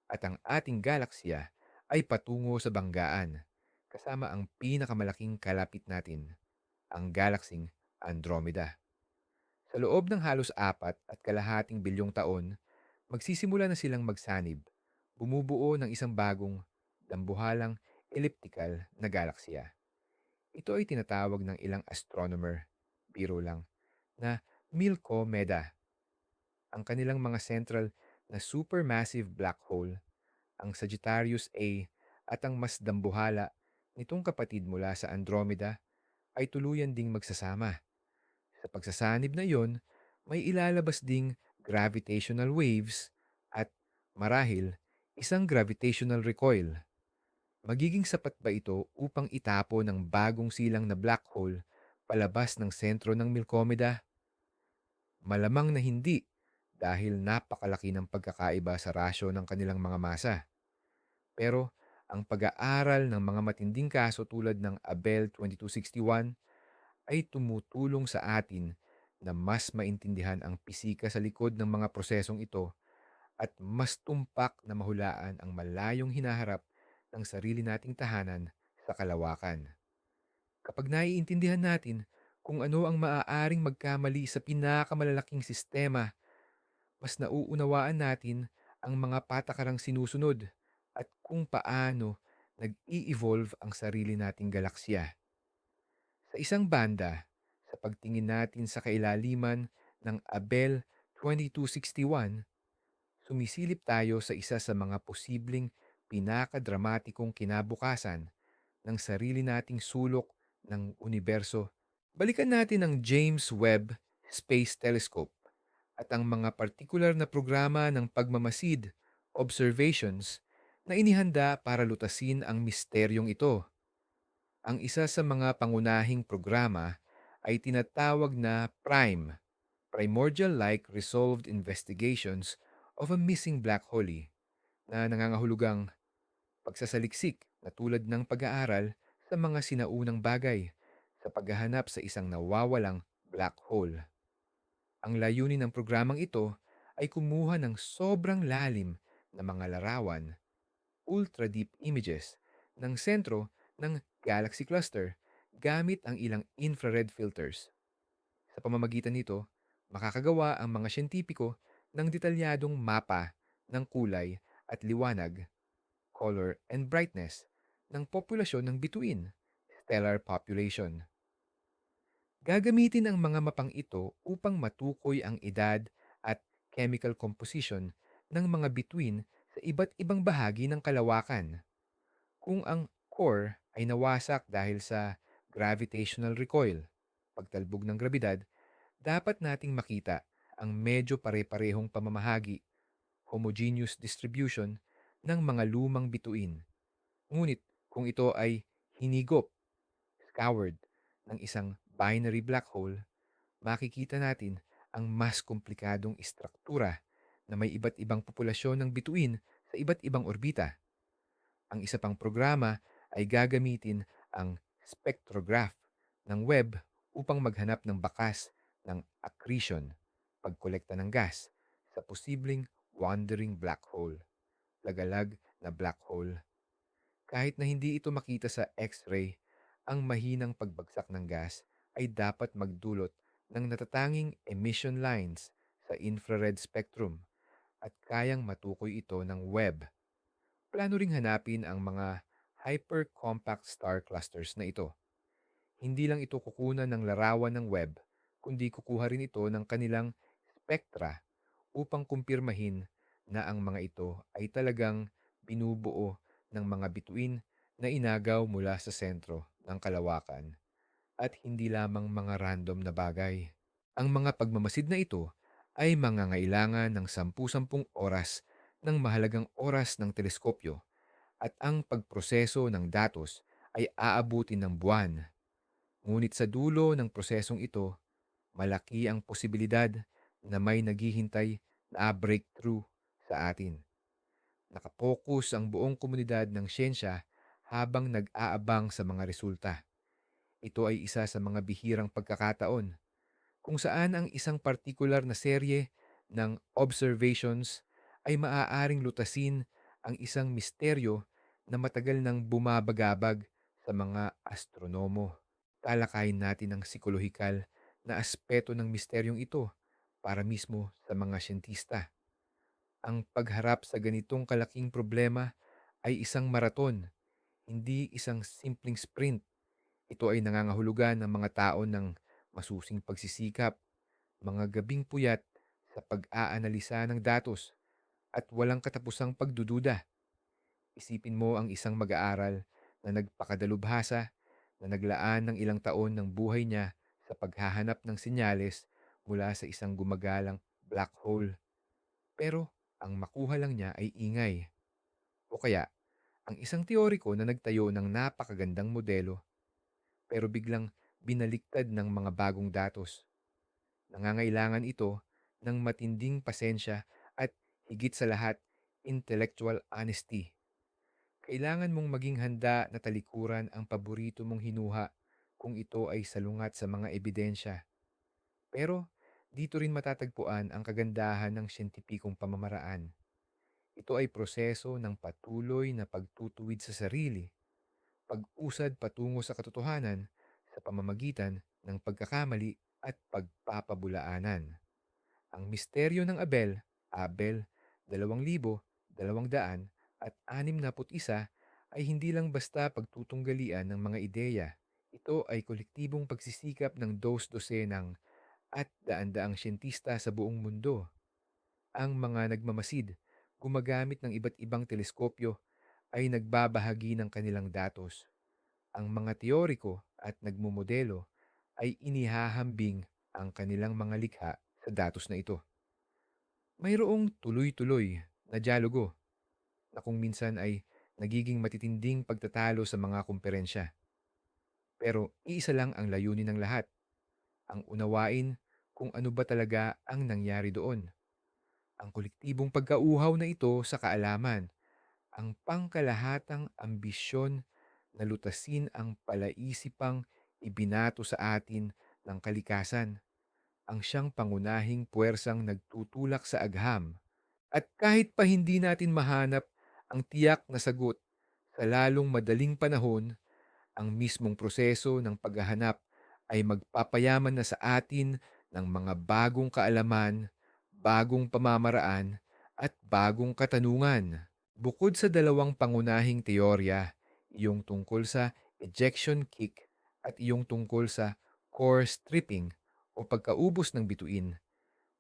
At ang ating galaksya ay patungo sa banggaan, kasama ang pinakamalaking kalapit natin, ang galaxing Andromeda. Sa loob ng halos 4.5 bilyong taon, magsisimula na silang magsanib, bumubuo ng isang bagong, dambuhalang elliptical na galaksya. Ito ay tinatawag ng ilang astronomer, biro lang, na Milkomeda. Ang kanilang mga central na supermassive black hole, ang Sagittarius A at ang mas dambuhala nitong kapatid mula sa Andromeda ay tuluyan ding magsasama. Sa pagsasanib na iyon, may ilalabas ding gravitational waves at marahil isang gravitational recoil. Magiging sapat ba ito upang itapo ng bagong silang na black hole palabas ng sentro ng Milkomeda? Malamang na hindi, dahil napakalaki ng pagkakaiba sa rasyo ng kanilang mga masa. Pero ang pag-aaral ng mga matinding kaso tulad ng Abell 2261 ay tumutulong sa atin na mas maintindihan ang pisika sa likod ng mga prosesong ito at mas tumpak na mahulaan ang malayong hinaharap ng sarili nating tahanan sa kalawakan. Kapag naiintindihan natin kung ano ang maaaring magkamali sa pinakamalalaking sistema, mas nauunawaan natin ang mga patakarang sinusunod at kung paano nag-i-evolve ang sarili nating galaksya. Sa isang banda, sa pagtingin natin sa kailaliman ng Abell 2261, sumisilip tayo sa isa sa mga posibleng pinakadramatikong kinabukasan ng sarili nating sulok ng universo. Balikan natin ang James Webb Space Telescope at ang mga partikular na programa ng pagmamasid, observations, na inihanda para lutasin ang misteryong ito. Ang isa sa mga pangunahing programa ay tinatawag na PRIME, Primordial-like Resolved Investigations of a Missing Black Hole, na nangangahulugang pagsasaliksik na tulad ng pag-aaral sa mga sinaunang bagay sa paghahanap sa isang nawawalang black hole. Ang layunin ng programang ito ay kumuha ng sobrang lalim na mga larawan, ultra-deep images, ng sentro ng galaxy cluster gamit ang ilang infrared filters. Sa pamamagitan nito, makakagawa ang mga siyentipiko ng detalyadong mapa ng kulay at liwanag, color and brightness, ng populasyon ng bituin, stellar population. Gagamitin ang mga mapang ito upang matukoy ang edad at chemical composition ng mga bituin sa iba't ibang bahagi ng kalawakan. Kung ang core ay nawasak dahil sa gravitational recoil, pagtalbog ng grabidad, dapat nating makita ang medyo pare-parehong pamamahagi, homogeneous distribution, ng mga lumang bituin. Ngunit kung ito ay hinigop, scoured, ng isang binary black hole, makikita natin ang mas komplikadong istruktura na may iba't ibang populasyon ng bituin sa iba't ibang orbita. Ang isa pang programa ay gagamitin ang spectrograph ng web upang maghanap ng bakas ng accretion, pagkolekta ng gas sa posibleng wandering black hole, lagalag na black hole. Kahit na hindi ito makita sa X-ray, ang mahinang pagbagsak ng gas ay dapat magdulot ng natatanging emission lines sa infrared spectrum at kayang matukoy ito ng web. Plano ring hanapin ang mga hypercompact star clusters na ito. Hindi lang ito kukunan ng larawan ng web, kundi kukuha rin ito ng kanilang spektra upang kumpirmahin na ang mga ito ay talagang binubuo ng mga bituin na inagaw mula sa sentro ng kalawakan at hindi lamang mga random na bagay. Ang mga pagmamasid na ito ay mangangailangan ng 10-10 oras ng mahalagang oras ng teleskopyo at ang pagproseso ng datos ay aabutin ng buwan. Ngunit sa dulo ng prosesong ito, malaki ang posibilidad na may naghihintay na breakthrough sa atin. Nakapokus ang buong komunidad ng siyensya habang nag-aabang sa mga resulta. Ito ay isa sa mga bihirang pagkakataon kung saan ang isang partikular na serye ng observations ay maaaring lutasin ang isang misteryo na matagal nang bumabagabag sa mga astronomo. Talakayin natin ang psikolohikal na aspeto ng misteryong ito para mismo sa mga siyentista. Ang pagharap sa ganitong kalaking problema ay isang maraton, hindi isang simpleng sprint. Ito ay nangangahulugan ng mga tao ng masusing pagsisikap, mga gabing puyat sa pag-aanalisa ng datos at walang katapusang pagdududa. Isipin mo ang isang mag-aaral na nagpakadalubhasa na naglaan ng ilang taon ng buhay niya sa paghahanap ng senyales mula sa isang gumagalang black hole. Pero ang makuha lang niya ay ingay. O kaya, ang isang teoriko na nagtayo ng napakagandang modelo pero biglang binaliktad ng mga bagong datos. Nangangailangan ito ng matinding pasensya at higit sa lahat, intellectual honesty. Kailangan mong maging handa na talikuran ang paborito mong hinuha kung ito ay salungat sa mga ebidensya. Pero dito rin matatagpuan ang kagandahan ng siyentipikong pamamaraan. Ito ay proseso ng patuloy na pagtutuwid sa sarili, pag-usad patungo sa katotohanan sa pamamagitan ng pagkakamali at pagpapabulaanan. Ang misteryo ng Abel 2261 ay hindi lang basta pagtutunggalian ng mga ideya. Ito ay kolektibong pagsisikap ng dos-dosenang at daan-daang siyentista sa buong mundo. Ang mga nagmamasid, gumagamit ng iba't ibang teleskopyo, ay nagbabahagi ng kanilang datos. Ang mga teoriko at nagmumodelo ay inihahambing ang kanilang mga likha sa datos na ito. Mayroong tuloy-tuloy na dialogo na kung minsan ay nagiging matitinding pagtatalo sa mga kumperensya. Pero iisa lang ang layunin ng lahat, ang unawain kung ano ba talaga ang nangyari doon. Ang kolektibong pagkauhaw na ito sa kaalaman, ang pangkalahatang ambisyon na lutasin ang palaisipang ibinato sa atin ng kalikasan, ang siyang pangunahing puwersang nagtutulak sa agham. At kahit pa hindi natin mahanap ang tiyak na sagot sa lalong madaling panahon, ang mismong proseso ng paghahanap ay magpapayaman na sa atin ng mga bagong kaalaman, bagong pamamaraan, at bagong katanungan. Bukod sa dalawang pangunahing teorya, iyong tungkol sa ejection kick at iyong tungkol sa core stripping o pagkaubos ng bituin,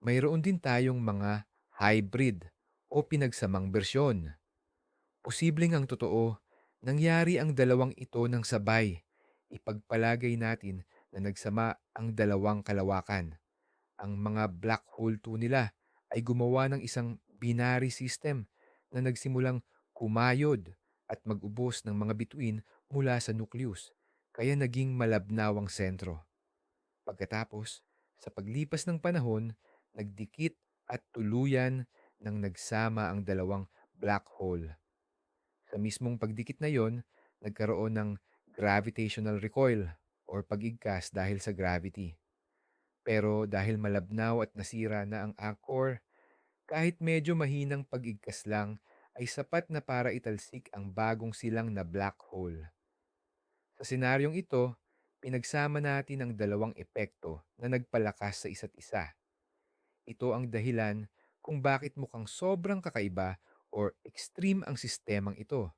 mayroon din tayong mga hybrid o pinagsamang bersyon. Posibleng ang totoo, nangyari ang dalawang ito ng sabay. Ipagpalagay natin na nagsama ang dalawang kalawakan. Ang mga black hole nila ay gumawa ng isang binary system na nagsimulang kumayod at mag-ubos ng mga bituin mula sa nucleus, kaya naging malabnaw ang sentro. Pagkatapos, sa paglipas ng panahon, nagdikit at tuluyan nang nagsama ang dalawang black hole. Sa mismong pagdikit na yon, nagkaroon ng gravitational recoil or pag-igkas dahil sa gravity. Pero dahil malabnaw at nasira na ang anchor, kahit medyo mahinang pag-igkas lang, ay sapat na para italsik ang bagong silang na black hole. Sa senaryong ito, pinagsama natin ang dalawang epekto na nagpalakas sa isa't isa. Ito ang dahilan kung bakit mukhang sobrang kakaiba or extreme ang sistemang ito.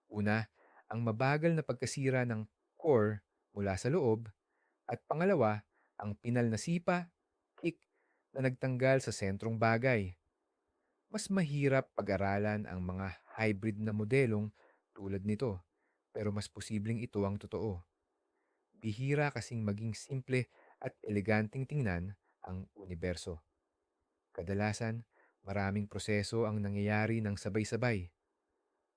Una, ang mabagal na pagkasira ng core mula sa loob, at pangalawa, ang pinal na sipa, kick, na nagtanggal sa sentrong bagay. Mas mahirap pag-aralan ang mga hybrid na modelong tulad nito, pero mas posibleng ito ang totoo. Bihira kasing maging simple at eleganteng tingnan ang universo. Kadalasan, maraming proseso ang nangyayari ng sabay-sabay.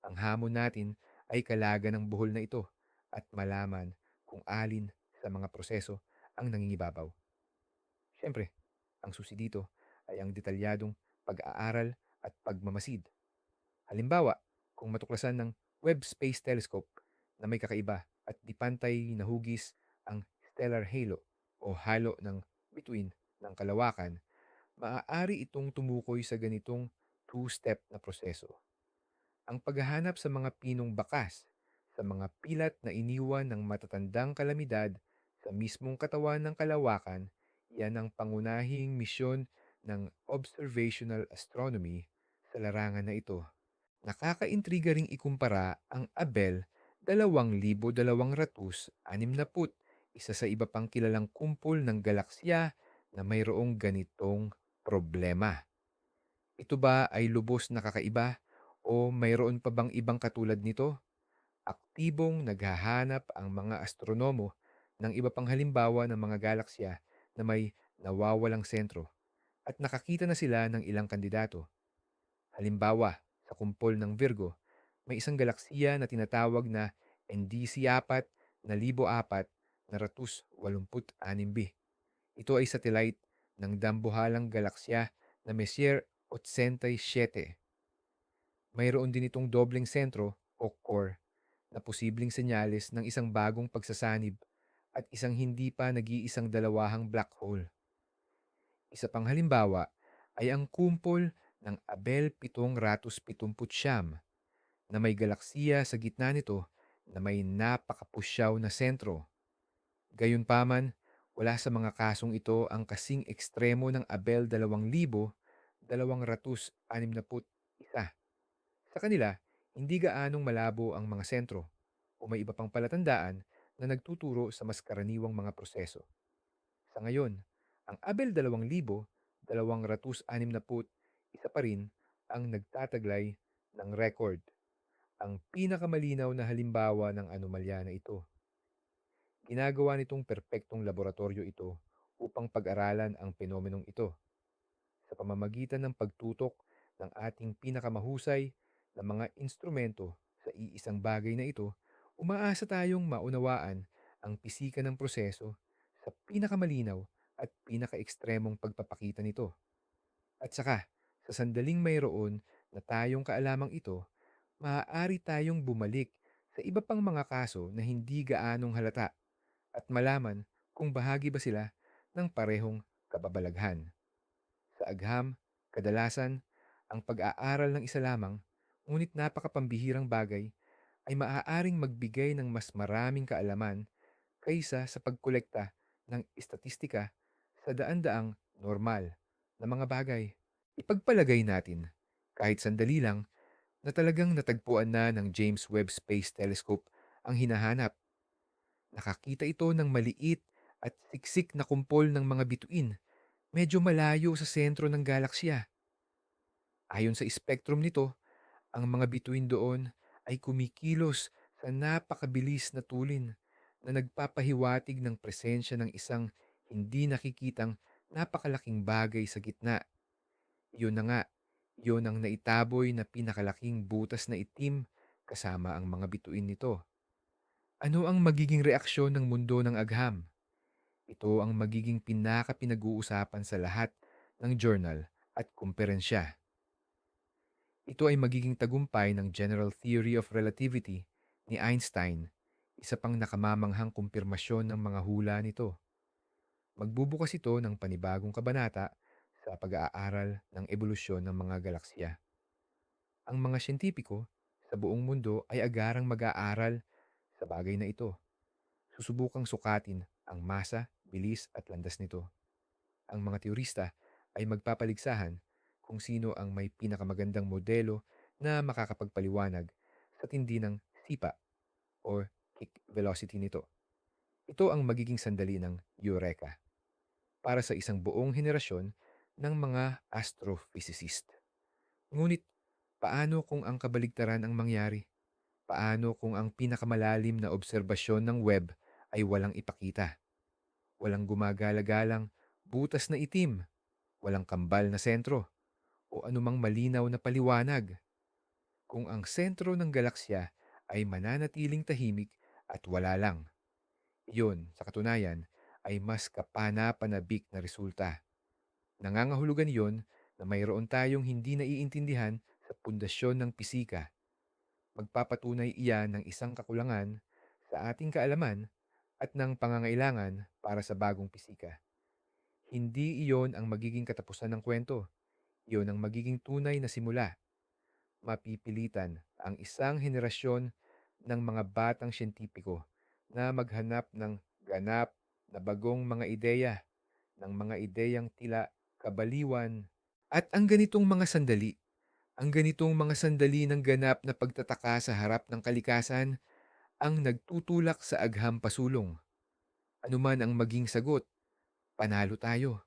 Ang hamon natin ay kalaga ng buhol na ito at malaman kung alin sa mga proseso ang nangingibabaw. Siyempre, ang susi dito ay ang detalyadong pag-aaral at pagmamasid. Halimbawa, kung matuklasan ng Webb Space Telescope na may kakaiba at di pantay na hugis ang stellar halo o halo ng bituin ng kalawakan, maaari itong tumukoy sa ganitong two-step na proseso. Ang paghahanap sa mga pinong bakas, sa mga pilat na iniwan ng matatandang kalamidad sa mismong katawan ng kalawakan, yan ang pangunahing misyon ng observational astronomy sa larangan na ito. Nakakaintriga ring ikumpara ang Abel 2260, isa sa iba pang kilalang kumpol ng galaksya na mayroong ganitong problema. Ito ba ay lubos na kakaiba o mayroon pa bang ibang katulad nito? Aktibong naghahanap ang mga astronomo ng iba pang halimbawa ng mga galaksya na may nawawalang sentro at nakakita na sila ng ilang kandidato. Halimbawa, sa kumpol ng Virgo, may isang galaksiya na tinatawag na NDC-4 na 4 na 86b. Ito ay satellite ng dambuhalang galaksya na Messier 87. Mayroon din itong dobleng sentro o core na posibleng senyales ng isang bagong pagsasanib at isang hindi pa nag-iisang dalawahang black hole. Isa pang halimbawa ay ang kumpol ng Abel 779 na may galaksiya sa gitna nito na may napakapusyaw na sentro. Gayunpaman, wala sa mga kasong ito ang kasing ekstremo ng Abel 2261. Sa kanila, hindi gaanong malabo ang mga sentro o may iba pang palatandaan na nagtuturo sa mas karaniwang mga proseso. Sa ngayon, ang Abel 2261 pa rin ang nagtataglay ng record, ang pinakamalinaw na halimbawa ng anomalya na ito. Ginagawa nitong perpektong laboratorio ito upang pag-aralan ang fenomenong ito. Sa pamamagitan ng pagtutok ng ating pinakamahusay na mga instrumento sa iisang bagay na ito, umaasa tayong maunawaan ang pisika ng proseso sa pinakamalinaw at pinaka-ekstremong pagpapakita nito. At saka, sa sandaling mayroon na tayong kaalamang ito, maaari tayong bumalik sa iba pang mga kaso na hindi gaanong halata at malaman kung bahagi ba sila ng parehong kababalaghan. Sa agham, kadalasan, ang pag-aaral ng isa lamang, ngunit napakapambihirang bagay, ay maaaring magbigay ng mas maraming kaalaman kaysa sa pagkolekta ng estatistika sa daan-daang normal na mga bagay. Ipagpalagay natin, kahit sandali lang, na talagang natagpuan na ng James Webb Space Telescope ang hinahanap. Nakakita ito ng maliit at siksik na kumpol ng mga bituin, medyo malayo sa sentro ng galaksya. Ayon sa spectrum nito, ang mga bituin doon ay kumikilos sa napakabilis na tulin na nagpapahiwatig ng presensya ng isang hindi nakikitang napakalaking bagay sa gitna. Iyon na nga, iyon ang naitaboy na pinakalaking butas na itim kasama ang mga bituin nito. Ano ang magiging reaksyon ng mundo ng agham? Ito ang magiging pinaka-pinag-uusapan sa lahat ng journal at kumperensya. Ito ay magiging tagumpay ng General Theory of Relativity ni Einstein, isa pang nakamamanghang kumpirmasyon ng mga hula nito. Magbubukas ito ng panibagong kabanata sa pag-aaral ng ebolusyon ng mga galaksya. Ang mga siyentipiko sa buong mundo ay agarang mag-aaral sa bagay na ito. Susubukang sukatin ang masa, bilis at landas nito. Ang mga teorista ay magpapaligsahan kung sino ang may pinakamagandang modelo na makakapagpaliwanag sa tindi ng sipa or kick velocity nito. Ito ang magiging sandali ng Eureka para sa isang buong henerasyon ng mga astrophysicist. Ngunit paano kung ang kabaligtaran ang mangyari? Paano kung ang pinakamalalim na obserbasyon ng web ay walang ipakita? Walang gumagala-galang butas na itim, walang kambal na sentro, o anumang malinaw na paliwanag. Kung ang sentro ng galaksya ay mananatiling tahimik at wala lang, iyon, sa katunayan, ay mas kapana-panabik na resulta. Nangangahulugan iyon na mayroon tayong hindi naiintindihan sa pundasyon ng pisika. Magpapatunay iyan ng isang kakulangan sa ating kaalaman at ng pangangailangan para sa bagong pisika. Hindi iyon ang magiging katapusan ng kwento. Iyon ang magiging tunay na simula. Mapipilitan ang isang henerasyon ng mga batang siyentipiko na maghanap ng ganap na bagong mga ideya, ng mga ideyang tila kabaliwan. At ang ganitong mga sandali ng ganap na pagtataka sa harap ng kalikasan ang nagtutulak sa agham pasulong. Anuman ang maging sagot, panalo tayo.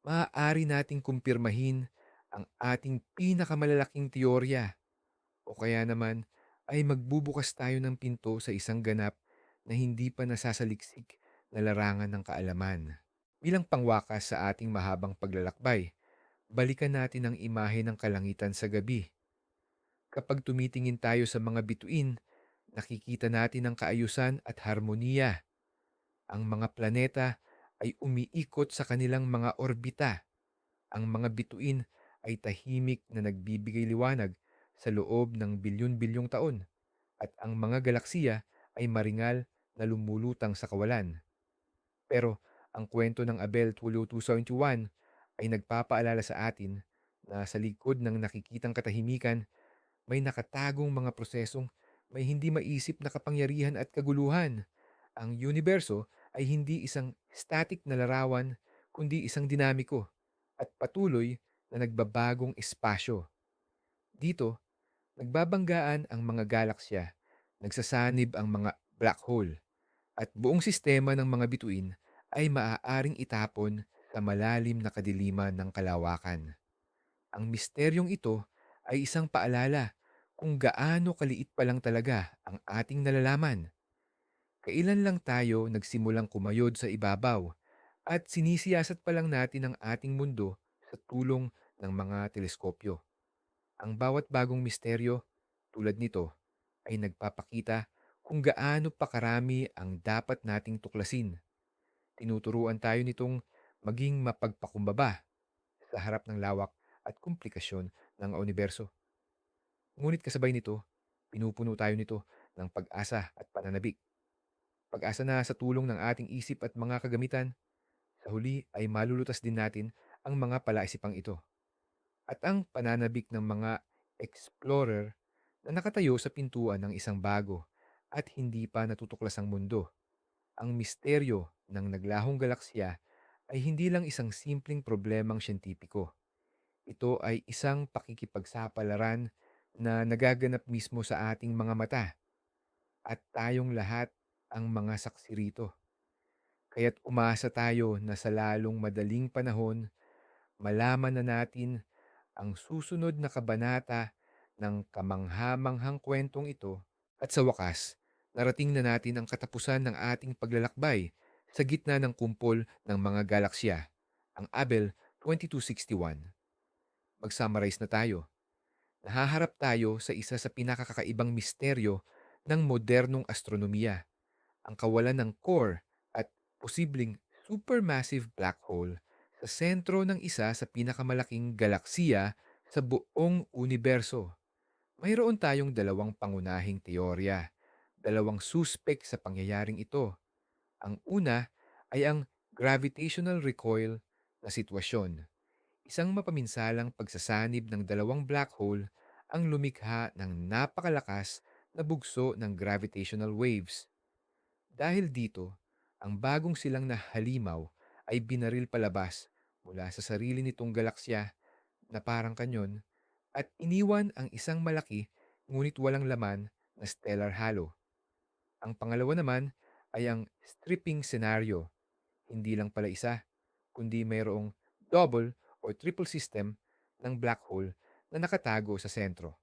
Maaari nating kumpirmahin ang ating pinakamalalaking teorya o kaya naman ay magbubukas tayo ng pinto sa isang ganap na hindi pa nasasaliksik na larangan ng kaalaman. Bilang pangwakas sa ating mahabang paglalakbay, balikan natin ang imahe ng kalangitan sa gabi. Kapag tumitingin tayo sa mga bituin, nakikita natin ang kaayusan at harmoniya. Ang mga planeta ay umiikot sa kanilang mga orbita. Ang mga bituin ay tahimik na nagbibigay liwanag sa loob ng bilyon-bilyong taon at ang mga galaksiya ay maringal na lumulutang sa kawalan. Pero ang kwento ng Abel 2271 ay nagpapaalala sa atin na sa likod ng nakikitang katahimikan may nakatagong mga prosesong may hindi maisip na kapangyarihan at kaguluhan. Ang universo ay hindi isang static na larawan, kundi isang dinamiko at patuloy na nagbabagong espasyo. Dito, nagbabanggaan ang mga galaksya, nagsasanib ang mga black hole, at buong sistema ng mga bituin ay maaaring itapon sa malalim na kadiliman ng kalawakan. Ang misteryong ito ay isang paalala kung gaano kaliit pa lang talaga ang ating nalalaman. Kailan lang tayo nagsimulang kumayod sa ibabaw at sinisiyasat pa lang natin ang ating mundo sa tulong ng mga teleskopyo. Ang bawat bagong misteryo, tulad nito, ay nagpapakita kung gaano pa karami ang dapat nating tuklasin. Tinuturuan tayo nitong maging mapagpakumbaba sa harap ng lawak at komplikasyon ng universo. Ngunit kasabay nito, pinupuno tayo nito ng pag-asa at pananabik. Pag-asa na sa tulong ng ating isip at mga kagamitan, sa huli ay malulutas din natin ang mga palaisipang ito. At ang pananabik ng mga explorer na nakatayo sa pintuan ng isang bago at hindi pa natutuklas ang mundo. Ang misteryo ng naglahong galaksya ay hindi lang isang simpleng problemang siyentipiko. Ito ay isang pakikipagsapalaran na nagaganap mismo sa ating mga mata at tayong lahat ang mga saksi rito. Kaya't umasa tayo na sa lalong madaling panahon, malaman na natin ang susunod na kabanata ng kamangha-manghang kwentong ito at sa wakas, narating na natin ang katapusan ng ating paglalakbay sa gitna ng kumpol ng mga galaksya, ang Abel 2261. Mag-summarize na tayo. Nahaharap tayo sa isa sa pinakakakaibang misteryo ng modernong astronomiya, ang kawalan ng core at posibleng supermassive black hole sa sentro ng isa sa pinakamalaking galaksiya sa buong universo. Mayroon tayong dalawang pangunahing teorya. dalawang suspek sa pangyayaring ito. Ang una ay ang gravitational recoil na sitwasyon. Isang mapaminsalang pagsasanib ng dalawang black hole ang lumikha ng napakalakas na bugso ng gravitational waves. Dahil dito, ang bagong silang na halimaw ay binaril palabas mula sa sarili nitong galaksya na parang kanyon at iniwan ang isang malaki ngunit walang laman na stellar halo. Ang pangalawa naman ay ang stripping scenario. Hindi lang pala isa, kundi mayroong double or triple system ng black hole na nakatago sa sentro.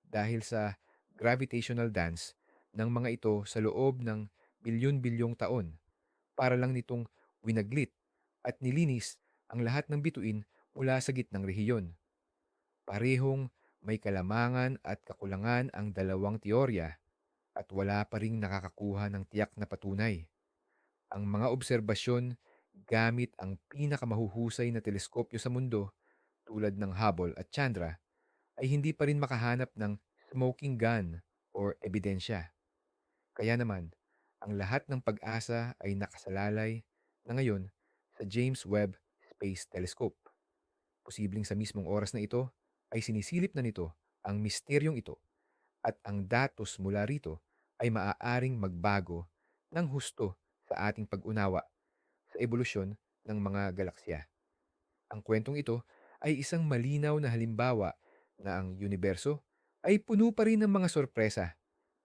Dahil sa gravitational dance ng mga ito sa loob ng bilyon-bilyong taon para lang nitong winaglit at nilinis ang lahat ng bituin mula sa gitnang rehiyon. Parehong may kalamangan at kakulangan ang dalawang teorya at wala pa ring nakakakuha ng tiyak na patunay. Ang mga obserbasyon gamit ang pinakamahuhusay na teleskopyo sa mundo tulad ng Hubble at Chandra ay hindi pa rin makahanap ng smoking gun or ebidensya. Kaya naman, ang lahat ng pag-asa ay nakasalalay na ngayon sa James Webb Space Telescope. Posibleng sa mismong oras na ito ay sinisilip na nito ang misteryong ito at ang datos mula rito ay maaaring magbago ng husto sa ating pag-unawa sa ebolusyon ng mga galaksya. Ang kwentong ito ay isang malinaw na halimbawa na ang universo ay puno pa rin ng mga sorpresa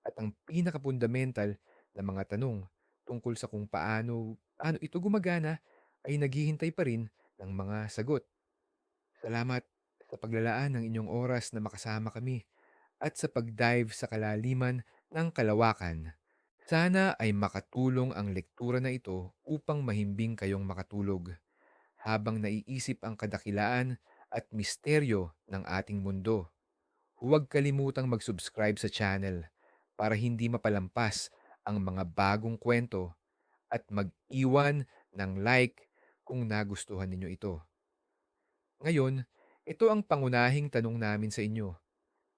at ang pinakapundamental na mga tanong tungkol sa kung paano ito gumagana ay naghihintay pa rin ng mga sagot. Salamat sa paglalaan ng inyong oras na makasama kami at sa pag-dive sa kalaliman ng kalawakan. Sana ay makatulong ang lektura na ito upang mahimbing kayong makatulog habang naiisip ang kadakilaan at misteryo ng ating mundo. Huwag kalimutang mag-subscribe sa channel para hindi mapalampas ang mga bagong kwento at mag-iwan ng like kung nagustuhan ninyo ito. Ngayon, ito ang pangunahing tanong namin sa inyo.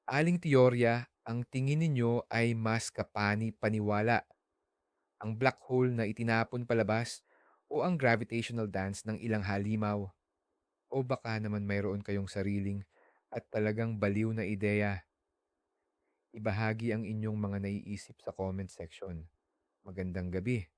Aling teorya ang tingin ninyo ay mas kapani-paniwala? Ang black hole na itinapon palabas o ang gravitational dance ng ilang halimaw? O baka naman mayroon kayong sariling at talagang baliw na ideya? Ibahagi ang inyong mga naiisip sa comment section. Magandang gabi.